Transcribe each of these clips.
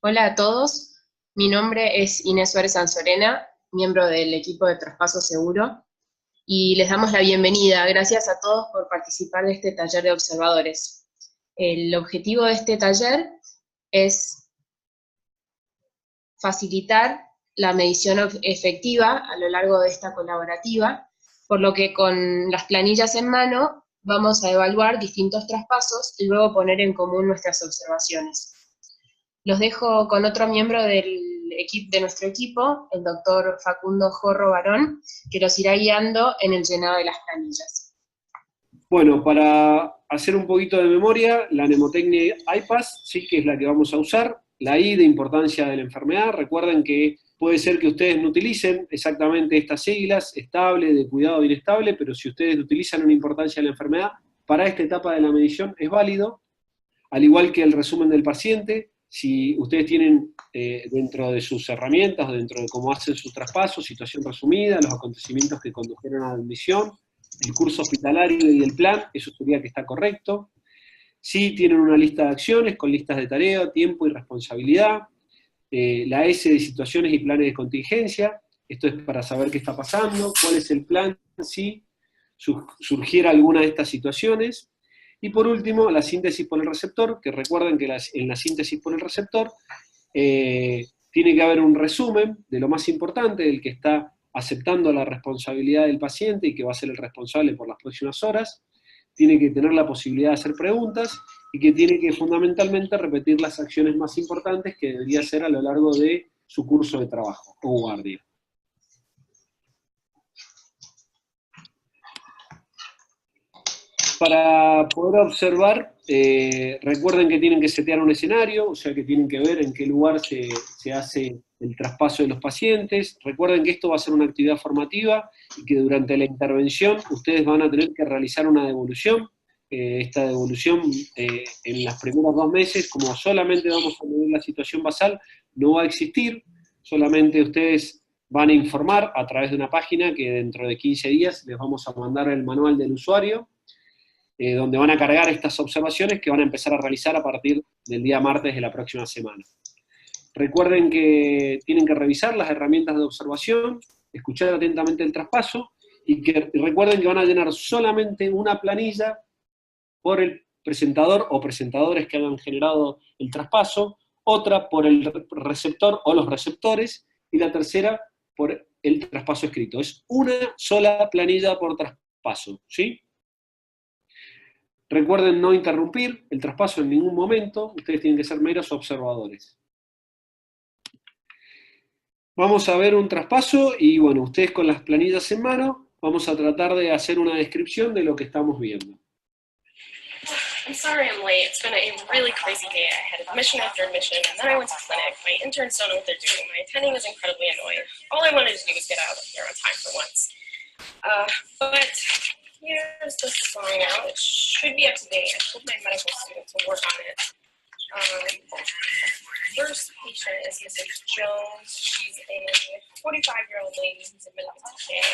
Hola a todos, mi nombre es Inés Suárez Sanzorena, miembro del equipo de Traspaso Seguro, y les damos la bienvenida. Gracias a todos por participar de este taller de observadores. El objetivo de este taller es facilitar la medición efectiva a lo largo de esta colaborativa, por lo que con las planillas en mano vamos a evaluar distintos traspasos y luego poner en común nuestras observaciones. Los dejo con otro miembro de nuestro equipo, el doctor Facundo Jorro Barón, que los irá guiando en el llenado de las planillas. Bueno, para hacer un poquito de memoria, la mnemotecnia IPAS, sí que es la que vamos a usar. La I de importancia de la enfermedad. Recuerden que puede ser que ustedes no utilicen exactamente estas siglas, estable, de cuidado o inestable, pero si ustedes utilizan una importancia de la enfermedad, para esta etapa de la medición es válido, al igual que el resumen del paciente. Si ustedes tienen dentro de sus herramientas o dentro de cómo hacen sus traspasos, situación resumida, los acontecimientos que condujeron a la admisión, el curso hospitalario y el plan, eso sería que está correcto. Si tienen una lista de acciones con listas de tarea, tiempo y responsabilidad. La S de situaciones y planes de contingencia, esto es para saber qué está pasando, cuál es el plan si surgiera alguna de estas situaciones. Y por último, la síntesis por el receptor, que recuerden que en la síntesis por el receptor tiene que haber un resumen de lo más importante, del que está aceptando la responsabilidad del paciente y que va a ser el responsable por las próximas horas. Tiene que tener la posibilidad de hacer preguntas y que tiene que fundamentalmente repetir las acciones más importantes que debería hacer a lo largo de su curso de trabajo o guardia. Para poder observar, recuerden que tienen que setear un escenario, o sea que tienen que ver en qué lugar se hace el traspaso de los pacientes. Recuerden que esto va a ser una actividad formativa y que durante la intervención ustedes van a tener que realizar una devolución. Esta devolución en los primeros 2 meses, como solamente vamos a medir la situación basal, no va a existir, solamente ustedes van a informar a través de una página que dentro de 15 días les vamos a mandar el manual del usuario, donde van a cargar estas observaciones que van a empezar a realizar a partir del día martes de la próxima semana. Recuerden que tienen que revisar las herramientas de observación, escuchar atentamente el traspaso, y recuerden que van a llenar solamente una planilla por el presentador o presentadores que hayan generado el traspaso, otra por el receptor o los receptores, y la tercera por el traspaso escrito. Es una sola planilla por traspaso, ¿sí? Recuerden no interrumpir el traspaso en ningún momento, ustedes tienen que ser meros observadores. Vamos a ver un traspaso y bueno, ustedes con las planillas en mano, vamos a tratar de hacer una descripción de lo que estamos viendo. I'm sorry I'm late. It's been a really crazy day. I had admission after admission, and then I went to clinic. My interns don't know what they're doing. My attending is incredibly annoying. All I wanted to do was get out of here on time for once. But here's the sign out. It should be up to date. I told my medical student to work on it. First patient is Mrs. Jones. She's a 45-year-old lady who's admitted to TK.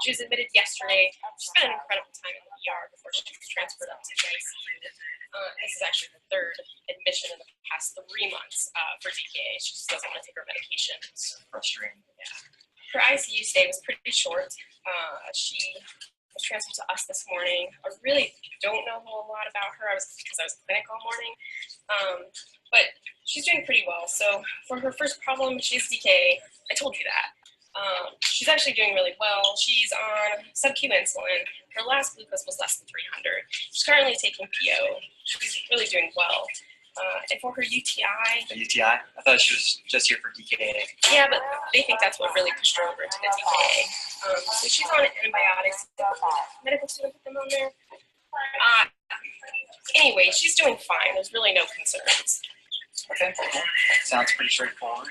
She was admitted yesterday. She spent an incredible time in the ER before she was transferred up to the ICU. This is actually the 3rd admission in the past 3 months for DKA. She just doesn't want to take her medication. It's frustrating. Yeah. Her ICU stay was pretty short. She was transferred to us this morning. I really don't know a whole lot about her because I was clinic all morning. But she's doing pretty well. So for her first problem, she has DKA. I told you that. She's actually doing really well. She's on sub-Q insulin. Her last glucose was less than 300. She's currently taking PO. She's really doing well. And for her UTI... A UTI? I thought she was just here for DKA. Yeah, but they think that's what really pushed her over into the DKA. So she's on antibiotics. Medical student put them on there. Anyway, she's doing fine. There's really no concerns. Okay, sounds pretty straightforward.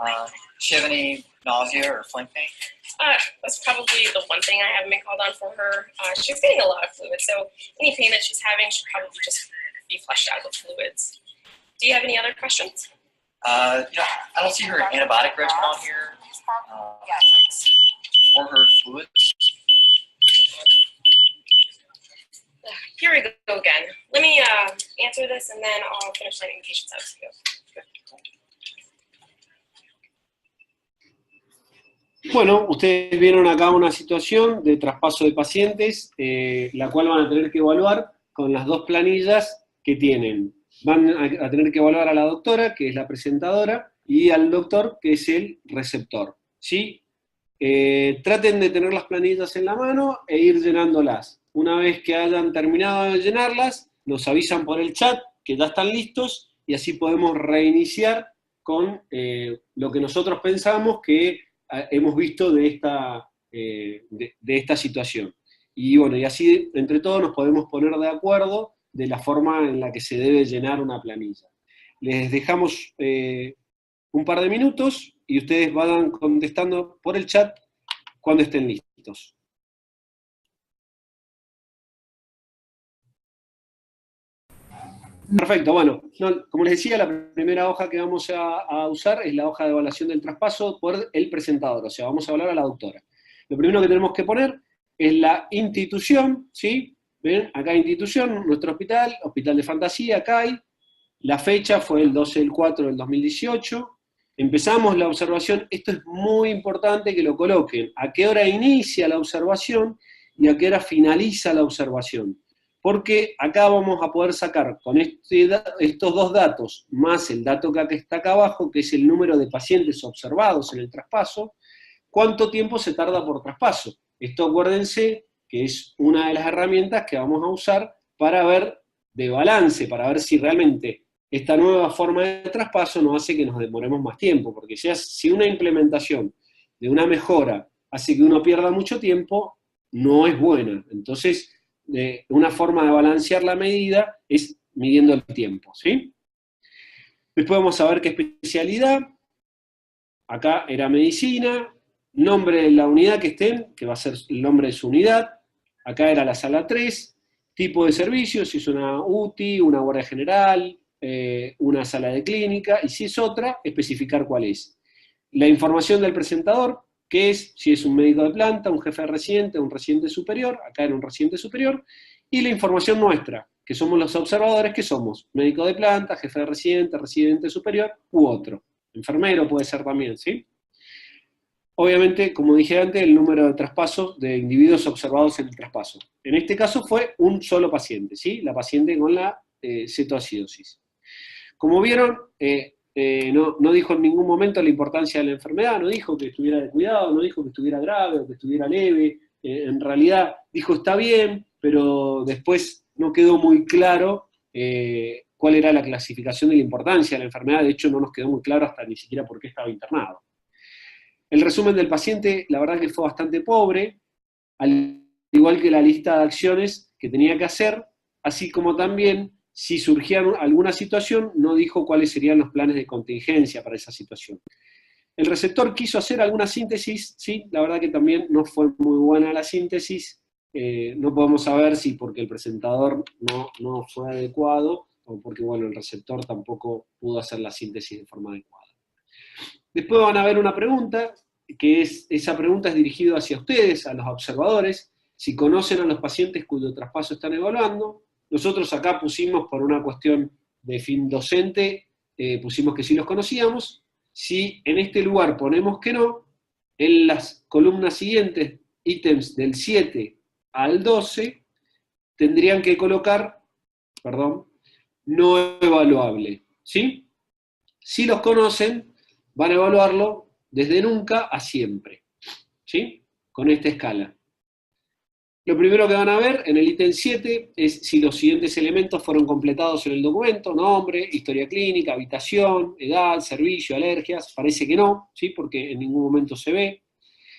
Does she have any nausea or flank pain? That's probably the one thing I haven't been called on for her. She's getting a lot of fluid, so any pain that she's having should probably just be flushed out with fluids. Do you have any other questions? I don't see her antibiotic regimen on here, or her fluids. Here we go again. Let me answer this, and then I'll finish letting the patients out to you. Bueno, ustedes vieron acá una situación de traspaso de pacientes, la cual van a tener que evaluar con las dos planillas que tienen. Van a tener que evaluar a la doctora, que es la presentadora, y al doctor, que es el receptor, ¿sí? Traten de tener las planillas en la mano e ir llenándolas. Una vez que hayan terminado de llenarlas, nos avisan por el chat que ya están listos, y así podemos reiniciar con lo que nosotros pensamos que hemos visto de esta situación. Y bueno, y así entre todos nos podemos poner de acuerdo de la forma en la que se debe llenar una planilla. Les dejamos un par de minutos y ustedes vayan contestando por el chat cuando estén listos. Perfecto, bueno, como les decía, la primera hoja que vamos a usar es la hoja de evaluación del traspaso por el presentador, o sea, vamos a hablar a la doctora. Lo primero que tenemos que poner es la institución, ¿sí? ¿Ven? Acá institución, nuestro hospital, Hospital de Fantasía, CAI. La fecha fue el 12 del 4 del 2018. Empezamos la observación, esto es muy importante que lo coloquen, a qué hora inicia la observación y a qué hora finaliza la observación. Porque acá vamos a poder sacar con estos dos datos, más el dato que está acá abajo, que es el número de pacientes observados en el traspaso, cuánto tiempo se tarda por traspaso. Esto acuérdense que es una de las herramientas que vamos a usar para ver de balance, para ver si realmente esta nueva forma de traspaso nos hace que nos demoremos más tiempo, porque si una implementación de una mejora hace que uno pierda mucho tiempo, no es buena. Entonces, una forma de balancear la medida es midiendo el tiempo, ¿sí? Después vamos a ver qué especialidad. Acá era medicina, nombre de la unidad que estén, que va a ser el nombre de su unidad. Acá era la sala 3, tipo de servicio, si es una UTI, una guardia general, una sala de clínica, y si es otra, especificar cuál es. La información del presentador, que es si es un médico de planta, un jefe de residente, un residente superior, acá era un residente superior, y la información nuestra, que somos los observadores, que somos médico de planta, jefe de residente, residente superior, u otro. Enfermero puede ser también, ¿sí? Obviamente, como dije antes, el número de traspasos de individuos observados en el traspaso. En este caso fue un solo paciente, ¿sí? La paciente con la cetoacidosis. Como vieron, no dijo en ningún momento la importancia de la enfermedad, no dijo que estuviera de cuidado, no dijo que estuviera grave o que estuviera leve, en realidad dijo está bien, pero después no quedó muy claro cuál era la clasificación de la importancia de la enfermedad, de hecho no nos quedó muy claro hasta ni siquiera por qué estaba internado. El resumen del paciente, la verdad que fue bastante pobre, al igual que la lista de acciones que tenía que hacer, así como también si surgía alguna situación, no dijo cuáles serían los planes de contingencia para esa situación. El receptor quiso hacer alguna síntesis, sí, la verdad que también no fue muy buena la síntesis, no podemos saber si porque el presentador no fue adecuado, o porque bueno, el receptor tampoco pudo hacer la síntesis de forma adecuada. Después van a ver una pregunta, esa pregunta es dirigida hacia ustedes, a los observadores, si conocen a los pacientes cuyo traspaso están evaluando. Nosotros acá pusimos, por una cuestión de fin docente, pusimos que sí los conocíamos. Si en este lugar ponemos que no, en las columnas siguientes, ítems del 7 al 12, tendrían que colocar, no evaluable, ¿sí? Si los conocen, van a evaluarlo desde nunca a siempre, ¿sí? Con esta escala. Lo primero que van a ver en el ítem 7 es si los siguientes elementos fueron completados en el documento: nombre, historia clínica, habitación, edad, servicio, alergias. Parece que no, ¿sí? Porque en ningún momento se ve.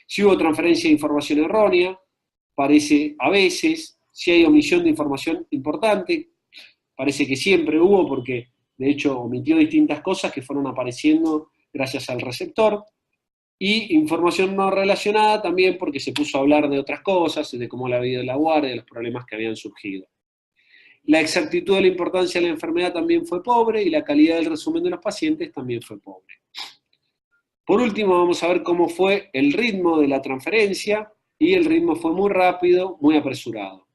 Si hubo transferencia de información errónea, parece a veces. Si hay omisión de información importante, parece que siempre hubo, porque de hecho omitió distintas cosas que fueron apareciendo gracias al receptor. Y información no relacionada también porque se puso a hablar de otras cosas, de cómo la vida de la guardia, de los problemas que habían surgido. La exactitud de la importancia de la enfermedad también fue pobre y la calidad del resumen de los pacientes también fue pobre. Por último, vamos a ver cómo fue el ritmo de la transferencia, y el ritmo fue muy rápido, muy apresurado.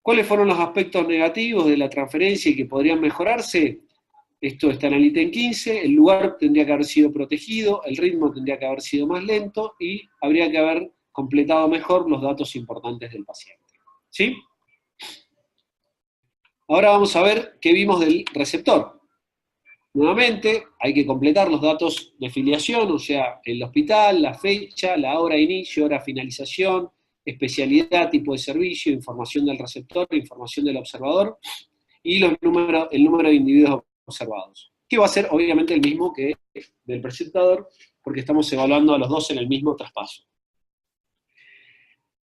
¿Cuáles fueron los aspectos negativos de la transferencia y que podrían mejorarse? esto está en el ítem 15, el lugar tendría que haber sido protegido, el ritmo tendría que haber sido más lento y habría que haber completado mejor los datos importantes del paciente. ¿Sí? Ahora vamos a ver qué vimos del receptor. Nuevamente, hay que completar los datos de filiación, o sea, el hospital, la fecha, la hora de inicio, hora de finalización, especialidad, tipo de servicio, información del receptor, información del observador y el número de individuos observados, que va a ser obviamente el mismo que del presentador, porque estamos evaluando a los dos en el mismo traspaso.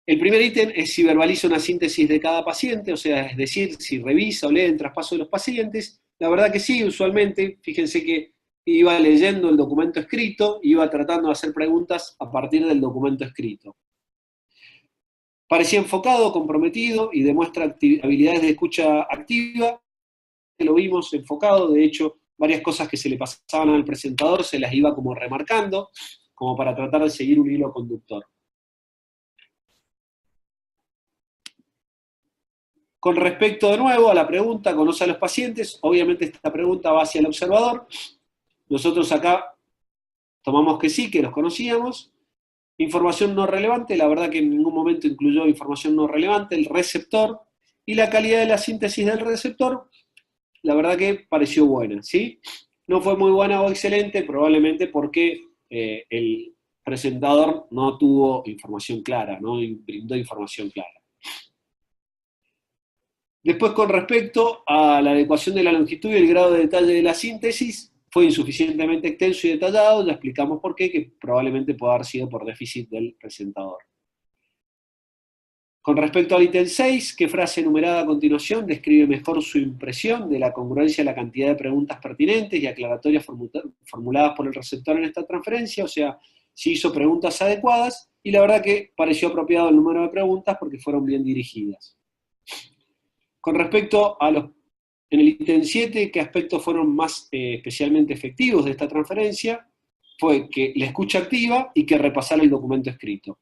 El primer ítem es si verbaliza una síntesis de cada paciente, o sea, es decir, si revisa o lee el traspaso de los pacientes. La verdad que sí, usualmente, fíjense que iba leyendo el documento escrito, iba tratando de hacer preguntas a partir del documento escrito. Parecía enfocado, comprometido y demuestra habilidades de escucha activa. Lo vimos enfocado, de hecho, varias cosas que se le pasaban al presentador se las iba como remarcando, como para tratar de seguir un hilo conductor. Con respecto de nuevo a la pregunta, ¿conoce a los pacientes? Obviamente esta pregunta va hacia el observador. Nosotros acá tomamos que sí, que los conocíamos. Información no relevante, la verdad que en ningún momento incluyó información no relevante. El receptor y la calidad de la síntesis del receptor, la verdad que pareció buena, ¿sí? No fue muy buena o excelente, probablemente porque el presentador no tuvo información clara, no brindó información clara. Después, con respecto a la adecuación de la longitud y el grado de detalle de la síntesis, fue insuficientemente extenso y detallado, ya explicamos por qué, que probablemente puede haber sido por déficit del presentador. Con respecto al ítem 6, ¿qué frase enumerada a continuación describe mejor su impresión de la congruencia de la cantidad de preguntas pertinentes y aclaratorias formuladas por el receptor en esta transferencia? O sea, si hizo preguntas adecuadas, y la verdad que pareció apropiado el número de preguntas porque fueron bien dirigidas. Con respecto a en el ítem 7, ¿qué aspectos fueron más especialmente efectivos de esta transferencia? Fue que la escucha activa y que repasara el documento escrito.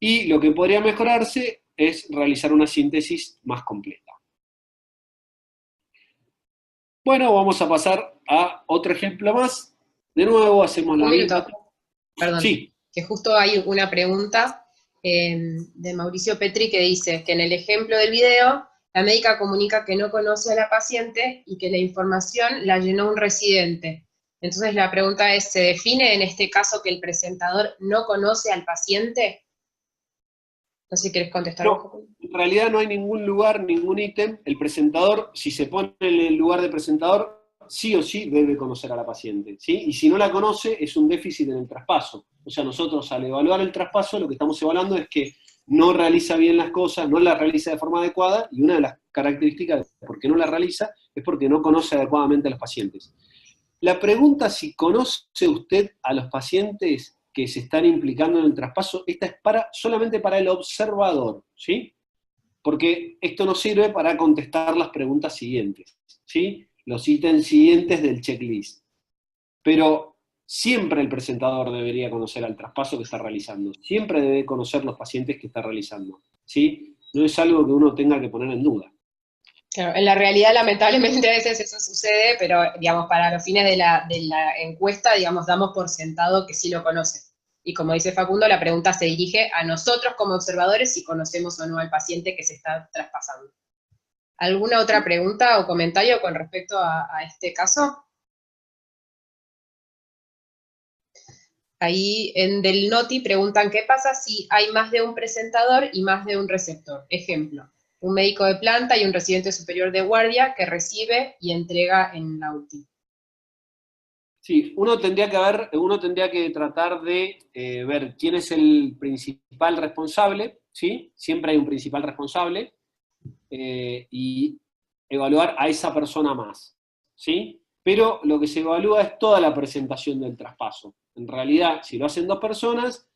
Y lo que podría mejorarse es realizar una síntesis más completa. Bueno, vamos a pasar a otro ejemplo más. De nuevo hacemos la misma. Perdón, sí. Que justo hay una pregunta de Mauricio Petri que dice que en el ejemplo del video, la médica comunica que no conoce a la paciente y que la información la llenó un residente. Entonces la pregunta es, ¿se define en este caso que el presentador no conoce al paciente? No sé si querés contestar. No, en realidad no hay ningún lugar, ningún ítem. El presentador, si se pone en el lugar de presentador, sí o sí debe conocer a la paciente, ¿sí? Y si no la conoce, es un déficit en el traspaso. O sea, nosotros al evaluar el traspaso, lo que estamos evaluando es que no realiza bien las cosas, no las realiza de forma adecuada, y una de las características de por qué no la realiza es porque no conoce adecuadamente a los pacientes. La pregunta si conoce usted a los pacientes que se están implicando en el traspaso, esta es solamente para el observador, ¿sí? Porque esto nos sirve para contestar las preguntas siguientes, ¿sí? Los ítems siguientes del checklist. Pero siempre el presentador debería conocer al traspaso que está realizando, siempre debe conocer los pacientes que está realizando, ¿sí? No es algo que uno tenga que poner en duda. Claro, en la realidad lamentablemente a veces eso sucede, pero digamos, para los fines de la encuesta, digamos, damos por sentado que sí lo conoce. Y como dice Facundo, la pregunta se dirige a nosotros como observadores si conocemos o no al paciente que se está traspasando. ¿Alguna otra pregunta o comentario con respecto a este caso? Ahí en del NOTI preguntan qué pasa si hay más de un presentador y más de un receptor. Ejemplo, un médico de planta y un residente superior de guardia que recibe y entrega en la UTI. Sí, uno tendría que tratar de ver quién es el principal responsable, ¿sí? Siempre hay un principal responsable, y evaluar a esa persona más, ¿sí? Pero lo que se evalúa es toda la presentación del traspaso. En realidad, si lo hacen dos personas,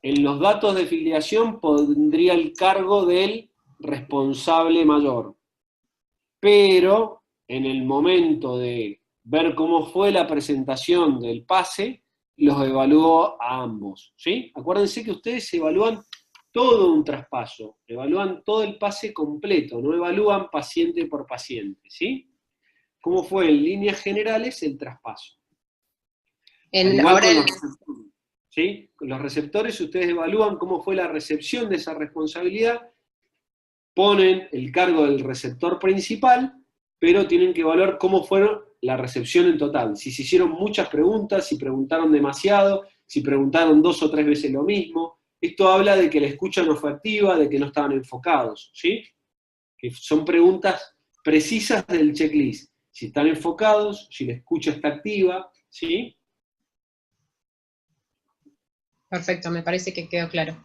en los datos de filiación pondría el cargo del responsable mayor. Pero en el momento de ver cómo fue la presentación del pase, los evaluó a ambos, ¿sí? Acuérdense que ustedes evalúan todo un traspaso, evalúan todo el pase completo, no evalúan paciente por paciente, ¿sí? cómo fue en líneas generales el traspaso. Al En, igual ahora con el- los receptores, ¿sí? Con los receptores ustedes evalúan cómo fue la recepción de esa responsabilidad, ponen el cargo del receptor principal, pero tienen que evaluar cómo fueron la recepción en total. Si se hicieron muchas preguntas, si preguntaron demasiado, si preguntaron 2 o 3 veces lo mismo. Esto habla de que la escucha no fue activa, de que no estaban enfocados, ¿sí? Que son preguntas precisas del checklist. Si están enfocados, si la escucha está activa, ¿sí? Perfecto, me parece que quedó claro.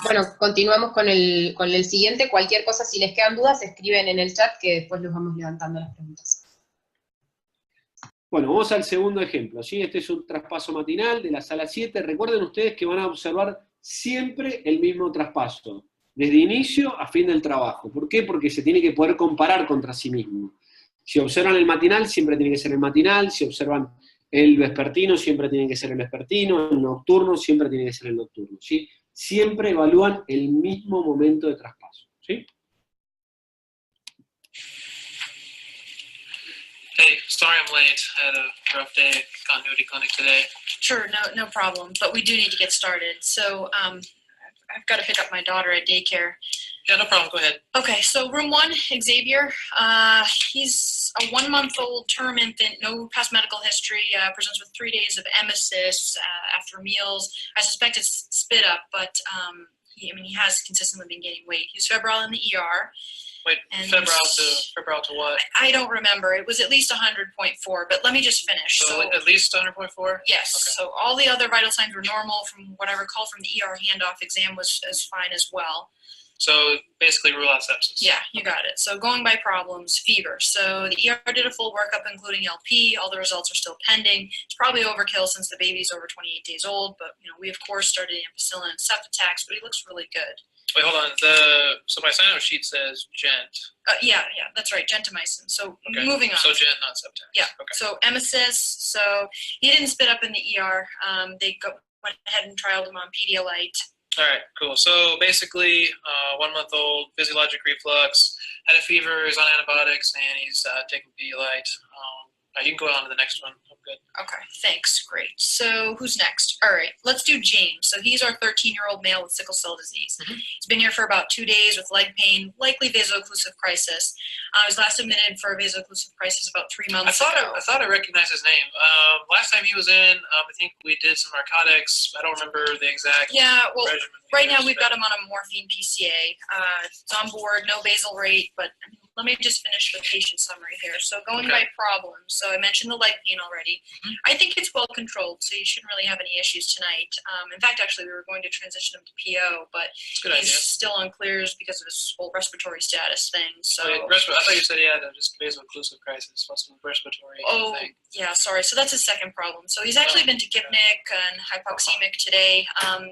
Bueno, continuamos con el siguiente. Cualquier cosa, si les quedan dudas, escriben en el chat que después los vamos levantando las preguntas. Bueno, vamos al segundo ejemplo, ¿sí? Este es un traspaso matinal de la sala 7. Recuerden ustedes que van a observar siempre el mismo traspaso, desde inicio a fin del trabajo. ¿Por qué? Porque se tiene que poder comparar contra sí mismo. Si observan el matinal, siempre tiene que ser el matinal. Si observan el vespertino, siempre tiene que ser el vespertino. El nocturno, siempre tiene que ser el nocturno, ¿sí? Siempre evalúan el mismo momento de traspaso, ¿sí? Hey, sorry I'm late. I had a rough day at Continuity Clinic today. Sure, no problem. But we do need to get started. So I've got to pick up my daughter at daycare. Yeah, no problem. Go ahead. Okay, so room 1, Xavier. He's a 1-month-old term infant, no past medical history, presents with 3 days of emesis after meals. I suspect it's spit up, but he has consistently been gaining weight. He's febrile in the ER. Wait, And febrile to what? I don't remember. It was at least 100.4, but let me just finish. So at least 100.4? Yes. Okay. So all the other vital signs were normal. From what I recall from the ER handoff exam was fine as well. So basically rule out sepsis. Yeah, you got it. So going by problems, fever. So the ER did a full workup, including LP. All the results are still pending. It's probably overkill since the baby's over 28 days old, but we of course started ampicillin and Septitax, but he looks really good. Wait, hold on. So my sign-up sheet says Gent. Yeah, that's right, gentamicin. So Okay. moving on. So Gent, not Septitax. Yeah. Okay. So emesis. So he didn't spit up in the ER. They went ahead and trialed him on Pedialyte. All right, cool. So basically, 1-month-old, physiologic reflux, had a fever, he's on antibiotics, and he's taking Pedialyte. You can go on to the next one. I'm good. Okay, thanks. Great. So who's next? All right, let's do James. So he's our 13-year-old male with sickle cell disease. Mhm. He's been here for about 2 days with leg pain, likely vaso-occlusive crisis. He was last admitted for a vaso-occlusive crisis about 3 months ago. I thought I recognized his name. Last time he was in, I think we did some narcotics. I don't remember the exact Yeah, well, regimen. right now we've got him on a morphine PCA. It's on board, no basal rate, but let me just finish the patient summary here. So going by problems, so I mentioned the leg pain already. Mhm. I think it's well controlled, so you shouldn't really have any issues tonight. In fact, actually, we were going to transition him to PO, but It's a good he's idea. still on clears because of his whole respiratory status thing. So, Wait, I thought you said he had just vaso-occlusive crisis, what's the respiratory thing? yeah, sorry. So that's his second problem. So he's actually been to Gipnik and hypoxemic today.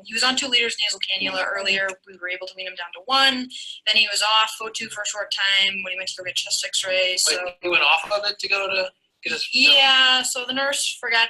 He was on 2 liters nasal cannula earlier. We were able to wean him down to 1. Then he was off O2 for a short time when he went to go get chest X-ray. So Wait, he went off of it to go to get his yeah. So the nurse forgot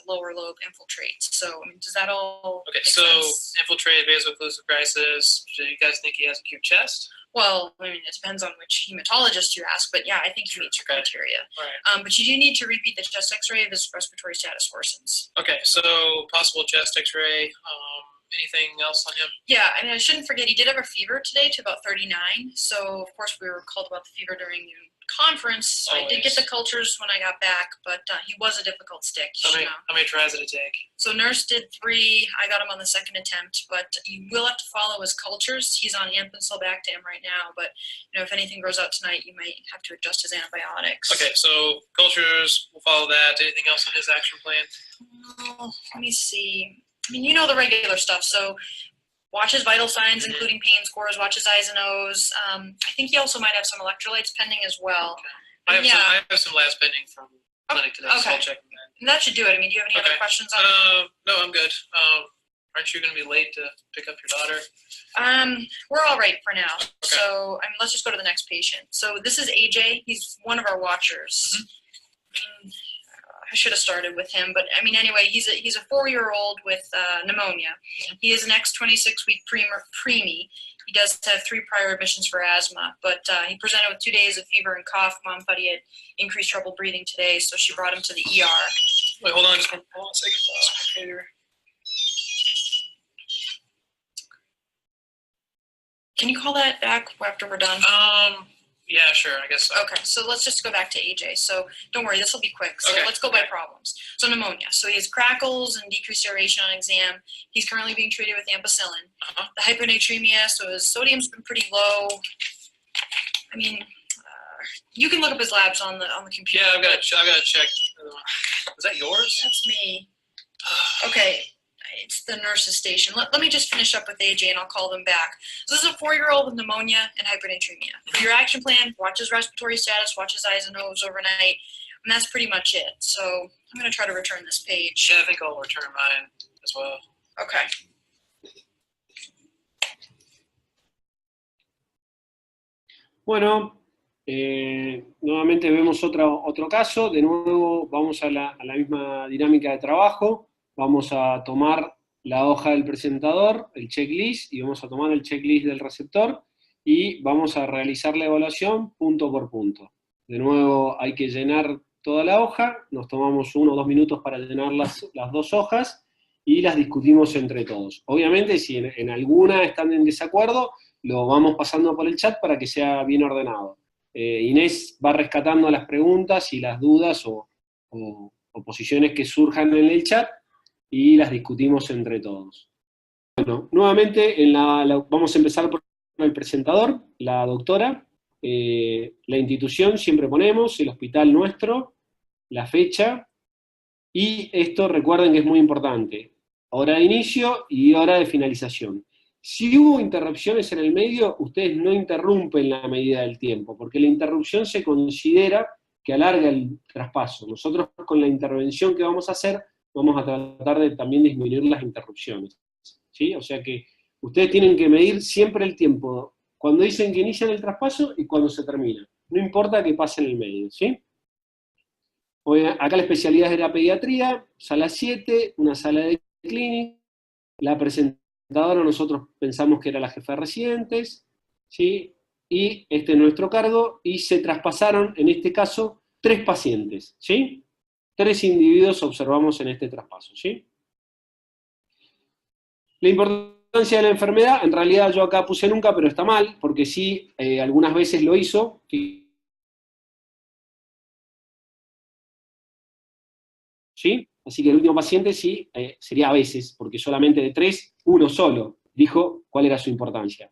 lower lobe infiltrates. So does that all Okay, make so sense? infiltrated vaso-occlusive crisis. Do you guys think he has acute chest? Well, I mean, it depends on which hematologist you ask, but yeah, I think he meets your Okay. criteria. All right. But you do need to repeat the chest X-ray if his respiratory status worsens. Okay, so possible chest X-ray. Anything else on him? Yeah, I mean, I shouldn't forget he did have a fever today to about 39. So of course we were called about the fever during the conference. I did get the cultures when I got back, but he was a difficult stick. How many tries did it take? So nurse did 3. I got him on the second attempt, but you will have to follow his cultures. He's on Ampicillin right now, but if anything grows out tonight, you might have to adjust his antibiotics. Okay, so cultures, we'll follow that. Anything else on his action plan? Let me see. I mean, the regular stuff. So watch his vital signs, including pain scores, watch his I's and O's. I think he also might have some electrolytes pending as well. Okay. I Yeah. have some labs pending from clinic today, so Okay. I'll check them then. And that should do it. I mean, do you have any other Okay. questions on it? No, I'm good. Aren't you going to be late to pick up your daughter? We're all right for now. So, let's just go to the next patient. So this is AJ. He's one of our watchers. I should have started with him, but I mean, anyway, he's a 4-year-old with pneumonia. He is an X26-week preemie. He does have 3 prior admissions for asthma, but he presented with 2 days of fever and cough. Mom thought he had increased trouble breathing today, so she brought him to the ER. Wait, hold on, just hold on a second. Can you call that back after we're done? Yeah, sure, I guess so. Okay, so let's just go back to AJ. So don't worry, this will be quick. So Okay. let's go by problems. So pneumonia. So he has crackles and decreased aeration on exam. He's currently being treated with ampicillin. The hyponatremia, so his sodium's been pretty low. I mean, you can look up his labs on the computer. Yeah, I've got to check. Is that yours? That's me. Okay, it's the nurse's station. Let me just finish up with AJ and I'll call them back. So this is a 4-year-old with pneumonia and hypernatremia. For your action plan, watch his respiratory status, watch his eyes and nose overnight, and that's pretty much it. So I'm going to try to return this page. Yeah, I think I'll return mine as well. Okay. Bueno, nuevamente vemos otro caso. De nuevo vamos a la misma dinámica de trabajo. Vamos a tomar la hoja del presentador, el checklist, y vamos a tomar el checklist del receptor, y vamos a realizar la evaluación punto por punto. De nuevo hay que llenar toda la hoja, nos tomamos 1 o 2 minutos para llenar las 2 hojas, y las discutimos entre todos. Obviamente, si en alguna están en desacuerdo, lo vamos pasando por el chat para que sea bien ordenado. Inés va rescatando las preguntas y las dudas o posiciones que surjan en el chat, y las discutimos entre todos. Bueno, nuevamente vamos a empezar por el presentador, la doctora, la institución, siempre ponemos, el hospital nuestro, la fecha, y esto recuerden que es muy importante, hora de inicio y hora de finalización. Si hubo interrupciones en el medio, ustedes no interrumpen la medida del tiempo, porque la interrupción se considera que alarga el traspaso. Nosotros con la intervención que vamos a hacer, vamos a tratar de también disminuir las interrupciones, ¿sí? O sea que ustedes tienen que medir siempre el tiempo, cuando dicen que inician el traspaso y cuando se termina. No importa que pase en el medio, ¿sí? Acá la especialidad era pediatría, sala 7, una sala de clínica. La presentadora nosotros pensamos que era la jefa de residentes, ¿sí? Y este es nuestro cargo, y se traspasaron, en este caso, 3 pacientes, ¿sí? 3 individuos observamos en este traspaso, ¿sí? La importancia de la enfermedad, en realidad yo acá puse nunca, pero está mal, porque sí, algunas veces lo hizo. ¿Sí? Así que el último paciente sí, sería a veces, porque solamente de 3, 1 solo dijo cuál era su importancia.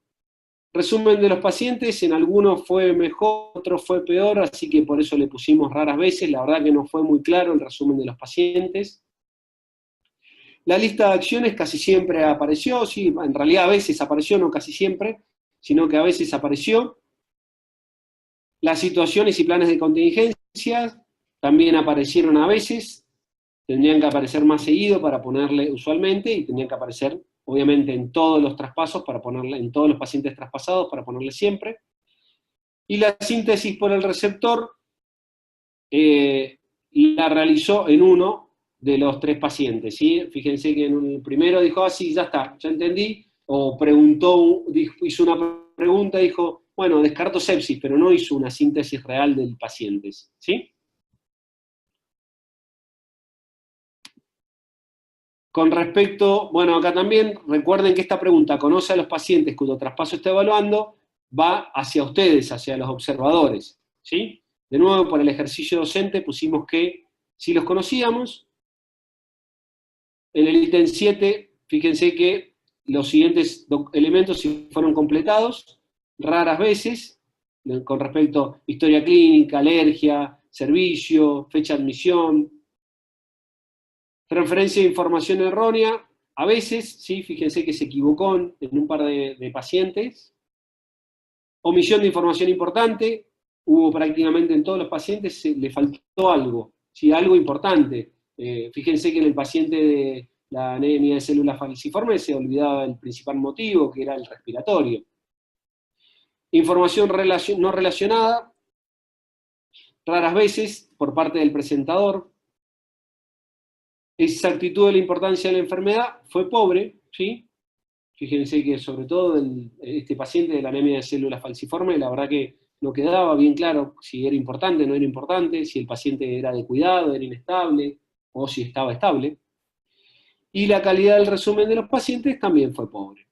Resumen de los pacientes, en algunos fue mejor, otros fue peor, así que por eso le pusimos raras veces, la verdad que no fue muy claro el resumen de los pacientes. La lista de acciones casi siempre apareció, sí, en realidad a veces apareció, no casi siempre, sino que a veces apareció. Las situaciones y planes de contingencia también aparecieron a veces, tendrían que aparecer más seguido para ponerle usualmente, y tendrían que aparecer obviamente en todos los traspasos, para ponerle, en todos los pacientes traspasados, para ponerle siempre. Y la síntesis por el receptor la realizó en uno de los 3 pacientes, ¿sí? Fíjense que en el primero dijo, sí, ya está, ya entendí, o preguntó, hizo una pregunta, dijo, bueno, descarto sepsis, pero no hizo una síntesis real del paciente, ¿sí? Con respecto, bueno, acá también, recuerden que esta pregunta, conoce a los pacientes cuyo traspaso está evaluando, va hacia ustedes, hacia los observadores, ¿sí? De nuevo, por el ejercicio docente pusimos que sí los conocíamos. En el ítem 7, fíjense que los siguientes elementos sí fueron completados, raras veces, con respecto a historia clínica, alergia, servicio, fecha de admisión. Transferencia de información errónea, a veces, ¿sí? Fíjense que se equivocó en un par de pacientes. Omisión de información importante, hubo prácticamente en todos los pacientes, le faltó algo, ¿sí? Algo importante. Fíjense que en el paciente de la anemia de células falciformes se olvidaba el principal motivo, que era el respiratorio. Información no relacionada, raras veces por parte del presentador. Exactitud de la importancia de la enfermedad fue pobre, ¿sí? Fíjense que sobre todo este paciente de la anemia de células falciformes, la verdad que no quedaba bien claro si era importante o no era importante, si el paciente era de cuidado, era inestable, o si estaba estable. Y la calidad del resumen de los pacientes también fue pobre.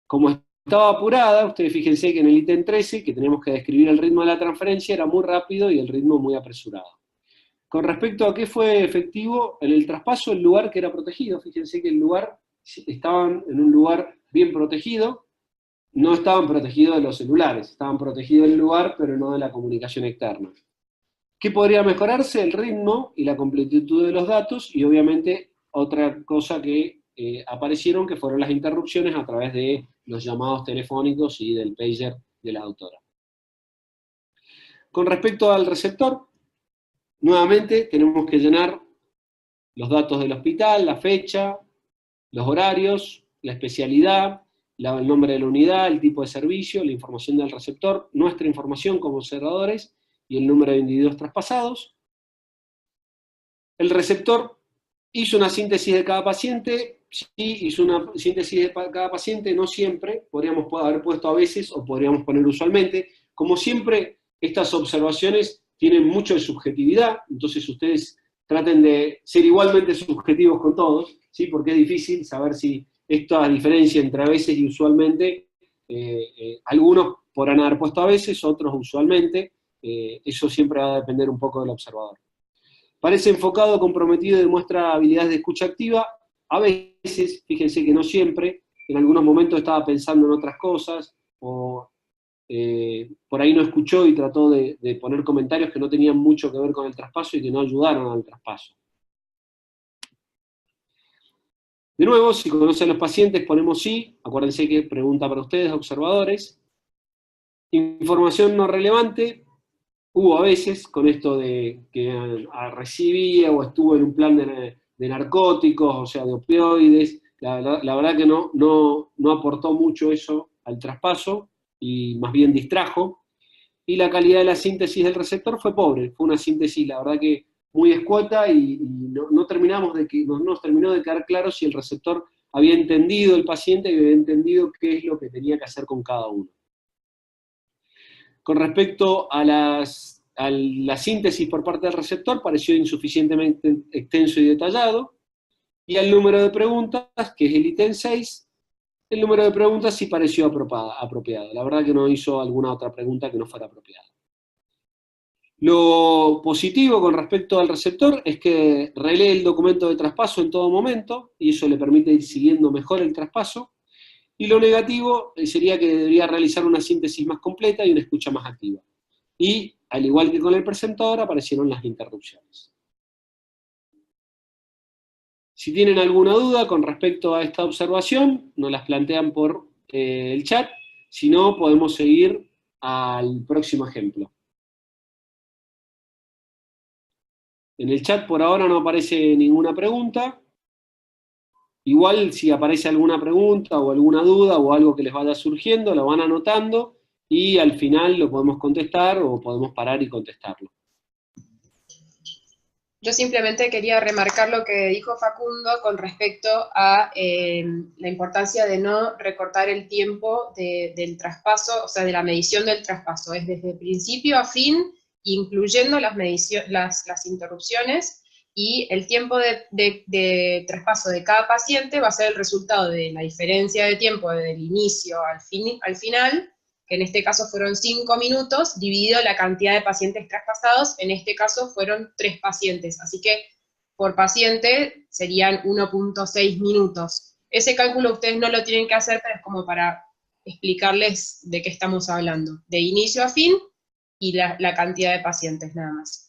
Como estaba apurada, ustedes fíjense que en el ítem 13, que tenemos que describir el ritmo de la transferencia, era muy rápido y el ritmo muy apresurado. Con respecto a qué fue efectivo, en el traspaso, el lugar que era protegido, fíjense que el lugar, estaban en un lugar bien protegido, no estaban protegidos de los celulares, estaban protegidos del lugar, pero no de la comunicación externa. ¿Qué podría mejorarse? El ritmo y la completitud de los datos, y obviamente otra cosa que aparecieron, que fueron las interrupciones a través de los llamados telefónicos y del pager de la doctora. Con respecto al receptor, nuevamente tenemos que llenar los datos del hospital, la fecha, los horarios, la especialidad, el nombre de la unidad, el tipo de servicio, la información del receptor, nuestra información como observadores y el número de individuos traspasados. El receptor hizo una síntesis de cada paciente, sí, hizo una síntesis de cada paciente, no siempre, podríamos haber puesto a veces o podríamos poner usualmente. Como siempre, estas observaciones tienen mucho de subjetividad, entonces ustedes traten de ser igualmente subjetivos con todos, ¿sí? Porque es difícil saber si esta diferencia entre a veces y usualmente, algunos podrán haber puesto a veces, otros usualmente, eso siempre va a depender un poco del observador. Parece enfocado, comprometido y demuestra habilidades de escucha activa, a veces, fíjense que no siempre, en algunos momentos estaba pensando en otras cosas, o por ahí no escuchó y trató de poner comentarios que no tenían mucho que ver con el traspaso y que no ayudaron al traspaso. De nuevo, si conocen a los pacientes, ponemos sí, acuérdense que pregunta para ustedes, observadores. Información no relevante, hubo a veces con esto de que recibía o estuvo en un plan de narcóticos, o sea, de opioides, la verdad que no aportó mucho eso al traspaso, y más bien distrajo, y la calidad de la síntesis del receptor fue pobre, fue una síntesis, la verdad que muy escueta, y no nos terminó de quedar claro si el receptor había entendido el paciente y había entendido qué es lo que tenía que hacer con cada uno. Con respecto a la síntesis por parte del receptor, pareció insuficientemente extenso y detallado, y al número de preguntas, que es el ítem 6, el número de preguntas sí pareció apropiado. La verdad que no hizo alguna otra pregunta que no fuera apropiada. Lo positivo con respecto al receptor es que relee el documento de traspaso en todo momento, y eso le permite ir siguiendo mejor el traspaso. Y lo negativo sería que debería realizar una síntesis más completa y una escucha más activa. Y, al igual que con el presentador, aparecieron las interrupciones. Si tienen alguna duda con respecto a esta observación, nos las plantean por el chat. Si no, podemos seguir al próximo ejemplo. En el chat por ahora no aparece ninguna pregunta. Igual si aparece alguna pregunta o alguna duda o algo que les vaya surgiendo, lo van anotando y al final lo podemos contestar o podemos parar y contestarlo. Yo simplemente quería remarcar lo que dijo Facundo con respecto a la importancia de no recortar el tiempo del traspaso, o sea, de la medición del traspaso. Es desde principio a fin, incluyendo las interrupciones, y el tiempo de traspaso de cada paciente va a ser el resultado de la diferencia de tiempo del inicio al final, que en este caso fueron 5 minutos, dividido la cantidad de pacientes traspasados, en este caso fueron 3 pacientes, así que por paciente serían 1.6 minutos. Ese cálculo ustedes no lo tienen que hacer, pero es como para explicarles de qué estamos hablando, de inicio a fin, y la cantidad de pacientes nada más.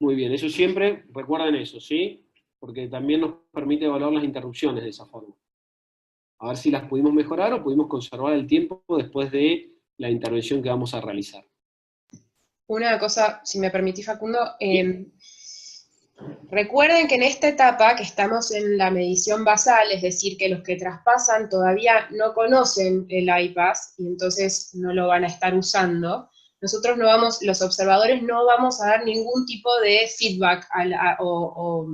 Muy bien, eso siempre, recuerden eso, ¿sí? Porque también nos permite evaluar las interrupciones de esa forma. A ver si las pudimos mejorar o pudimos conservar el tiempo después de la intervención que vamos a realizar. Una cosa, si me permitís, Facundo, recuerden que en esta etapa, que estamos en la medición basal, es decir, que los que traspasan todavía no conocen el iPass, y entonces no lo van a estar usando, nosotros no vamos, los observadores no vamos a dar ningún tipo de feedback o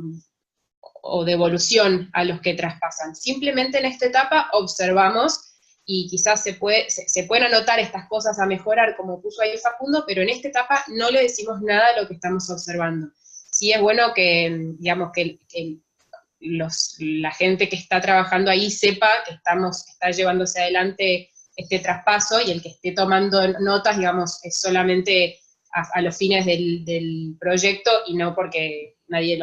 devolución a los que traspasan. Simplemente en esta etapa observamos y quizás se pueden anotar estas cosas a mejorar, como puso ahí Facundo, pero en esta etapa no le decimos nada a lo que estamos observando. Sí es bueno que, digamos, que la gente que está trabajando ahí sepa que está llevándose adelante este traspaso, y el que esté tomando notas, digamos, es solamente a los fines del proyecto, y no porque nadie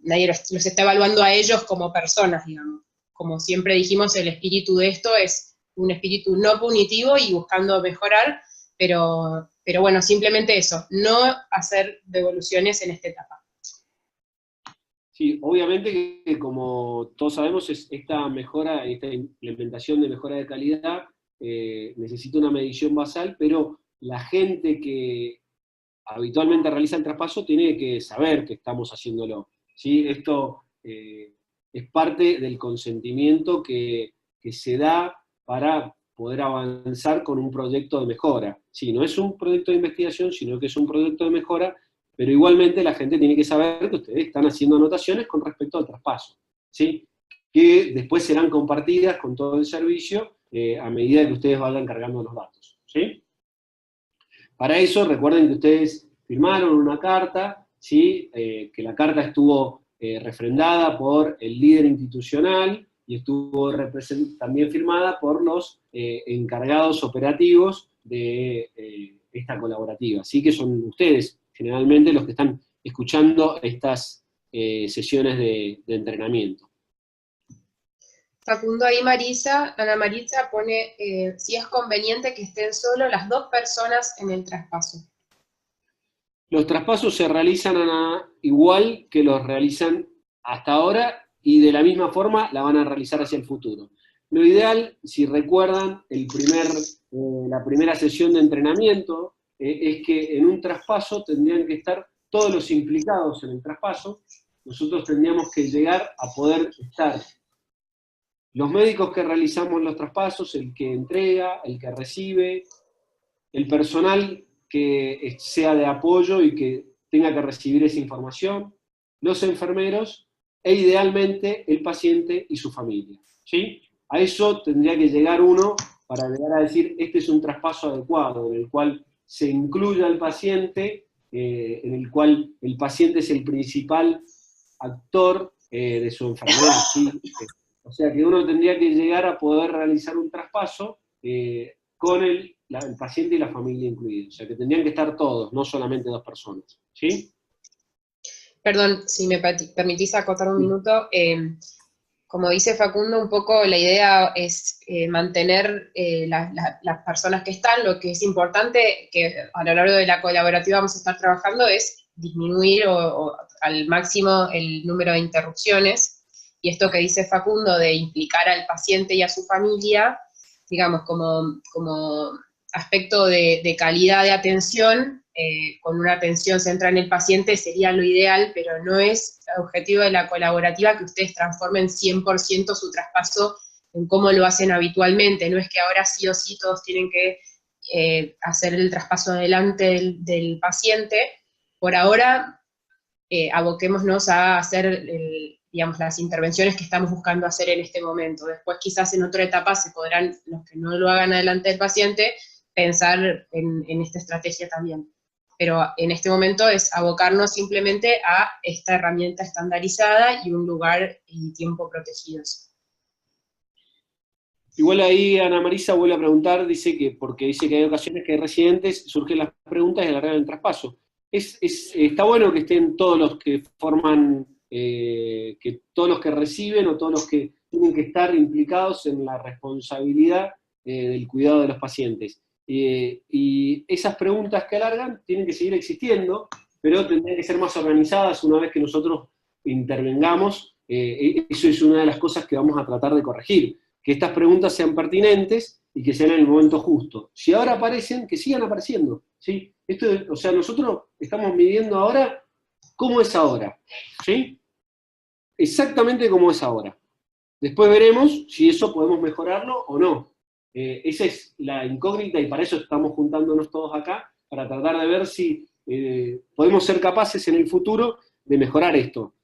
nadie los está evaluando a ellos como personas, digamos. Como siempre dijimos, el espíritu de esto es un espíritu no punitivo y buscando mejorar, pero bueno, simplemente eso, no hacer devoluciones en esta etapa. Sí, obviamente que como todos sabemos, esta mejora, esta implementación de mejora de calidad necesita una medición basal, pero la gente que habitualmente realiza el traspaso tiene que saber que estamos haciéndolo, ¿sí? Esto es parte del consentimiento que se da para poder avanzar con un proyecto de mejora. Sí, no es un proyecto de investigación, sino que es un proyecto de mejora, pero igualmente la gente tiene que saber que ustedes están haciendo anotaciones con respecto al traspaso, ¿sí? Que después serán compartidas con todo el servicio a medida que ustedes vayan cargando los datos, ¿sí? Para eso, recuerden que ustedes firmaron una carta, ¿sí? Que la carta estuvo refrendada por el líder institucional y estuvo también firmada por los encargados operativos de esta colaborativa. Así que son ustedes, generalmente, los que están escuchando estas sesiones de entrenamiento. Facundo, ahí Ana Maritza pone si es conveniente que estén solo las 2 personas en el traspaso. Los traspasos se realizan, Ana, igual que los realizan hasta ahora, y de la misma forma la van a realizar hacia el futuro. Lo ideal, si recuerdan, la primera sesión de entrenamiento, es que en un traspaso tendrían que estar todos los implicados en el traspaso. Nosotros tendríamos que llegar a poder estar los médicos que realizamos los traspasos, el que entrega, el que recibe, el personal que sea de apoyo y que tenga que recibir esa información, los enfermeros e idealmente el paciente y su familia, ¿sí? A eso tendría que llegar uno para llegar a decir, este es un traspaso adecuado, en el cual se incluya al paciente, en el cual el paciente es el principal actor de su enfermedad, ¿sí? O sea que uno tendría que llegar a poder realizar un traspaso con el paciente y la familia incluidos. O sea que tendrían que estar todos, no solamente 2 personas, ¿sí? Perdón, si me permitís acotar un minuto. Como dice Facundo, un poco la idea es mantener las personas que están. Lo que es importante, que a lo largo de la colaborativa vamos a estar trabajando, es disminuir o al máximo el número de interrupciones. Y esto que dice Facundo de implicar al paciente y a su familia, digamos, como aspecto de calidad de atención, con una atención centrada en el paciente sería lo ideal, pero no es el objetivo de la colaborativa que ustedes transformen 100% su traspaso en cómo lo hacen habitualmente. No es que ahora sí o sí todos tienen que hacer el traspaso delante del paciente. Por ahora, aboquémonos a hacer digamos, las intervenciones que estamos buscando hacer en este momento. Después quizás en otra etapa se podrán, los que no lo hagan adelante del paciente, pensar en esta estrategia también. Pero en este momento es abocarnos simplemente a esta herramienta estandarizada y un lugar y tiempo protegidos. Igual ahí Ana Marisa vuelve a preguntar, porque dice que hay ocasiones que hay residentes, surgen las preguntas y alargan el traspaso. Está bueno que estén todos los que forman, que todos los que reciben o todos los que tienen que estar implicados en la responsabilidad del cuidado de los pacientes. Y esas preguntas que alargan tienen que seguir existiendo, pero tendrían que ser más organizadas una vez que nosotros intervengamos. Eso es una de las cosas que vamos a tratar de corregir, que estas preguntas sean pertinentes y que sean en el momento justo. Si ahora aparecen, que sigan apareciendo, ¿sí? O sea, nosotros estamos midiendo ahora cómo es ahora, ¿sí? Exactamente como es ahora. Después veremos si eso podemos mejorarlo o no. Esa es la incógnita y para eso estamos juntándonos todos acá, para tratar de ver si podemos ser capaces en el futuro de mejorar esto.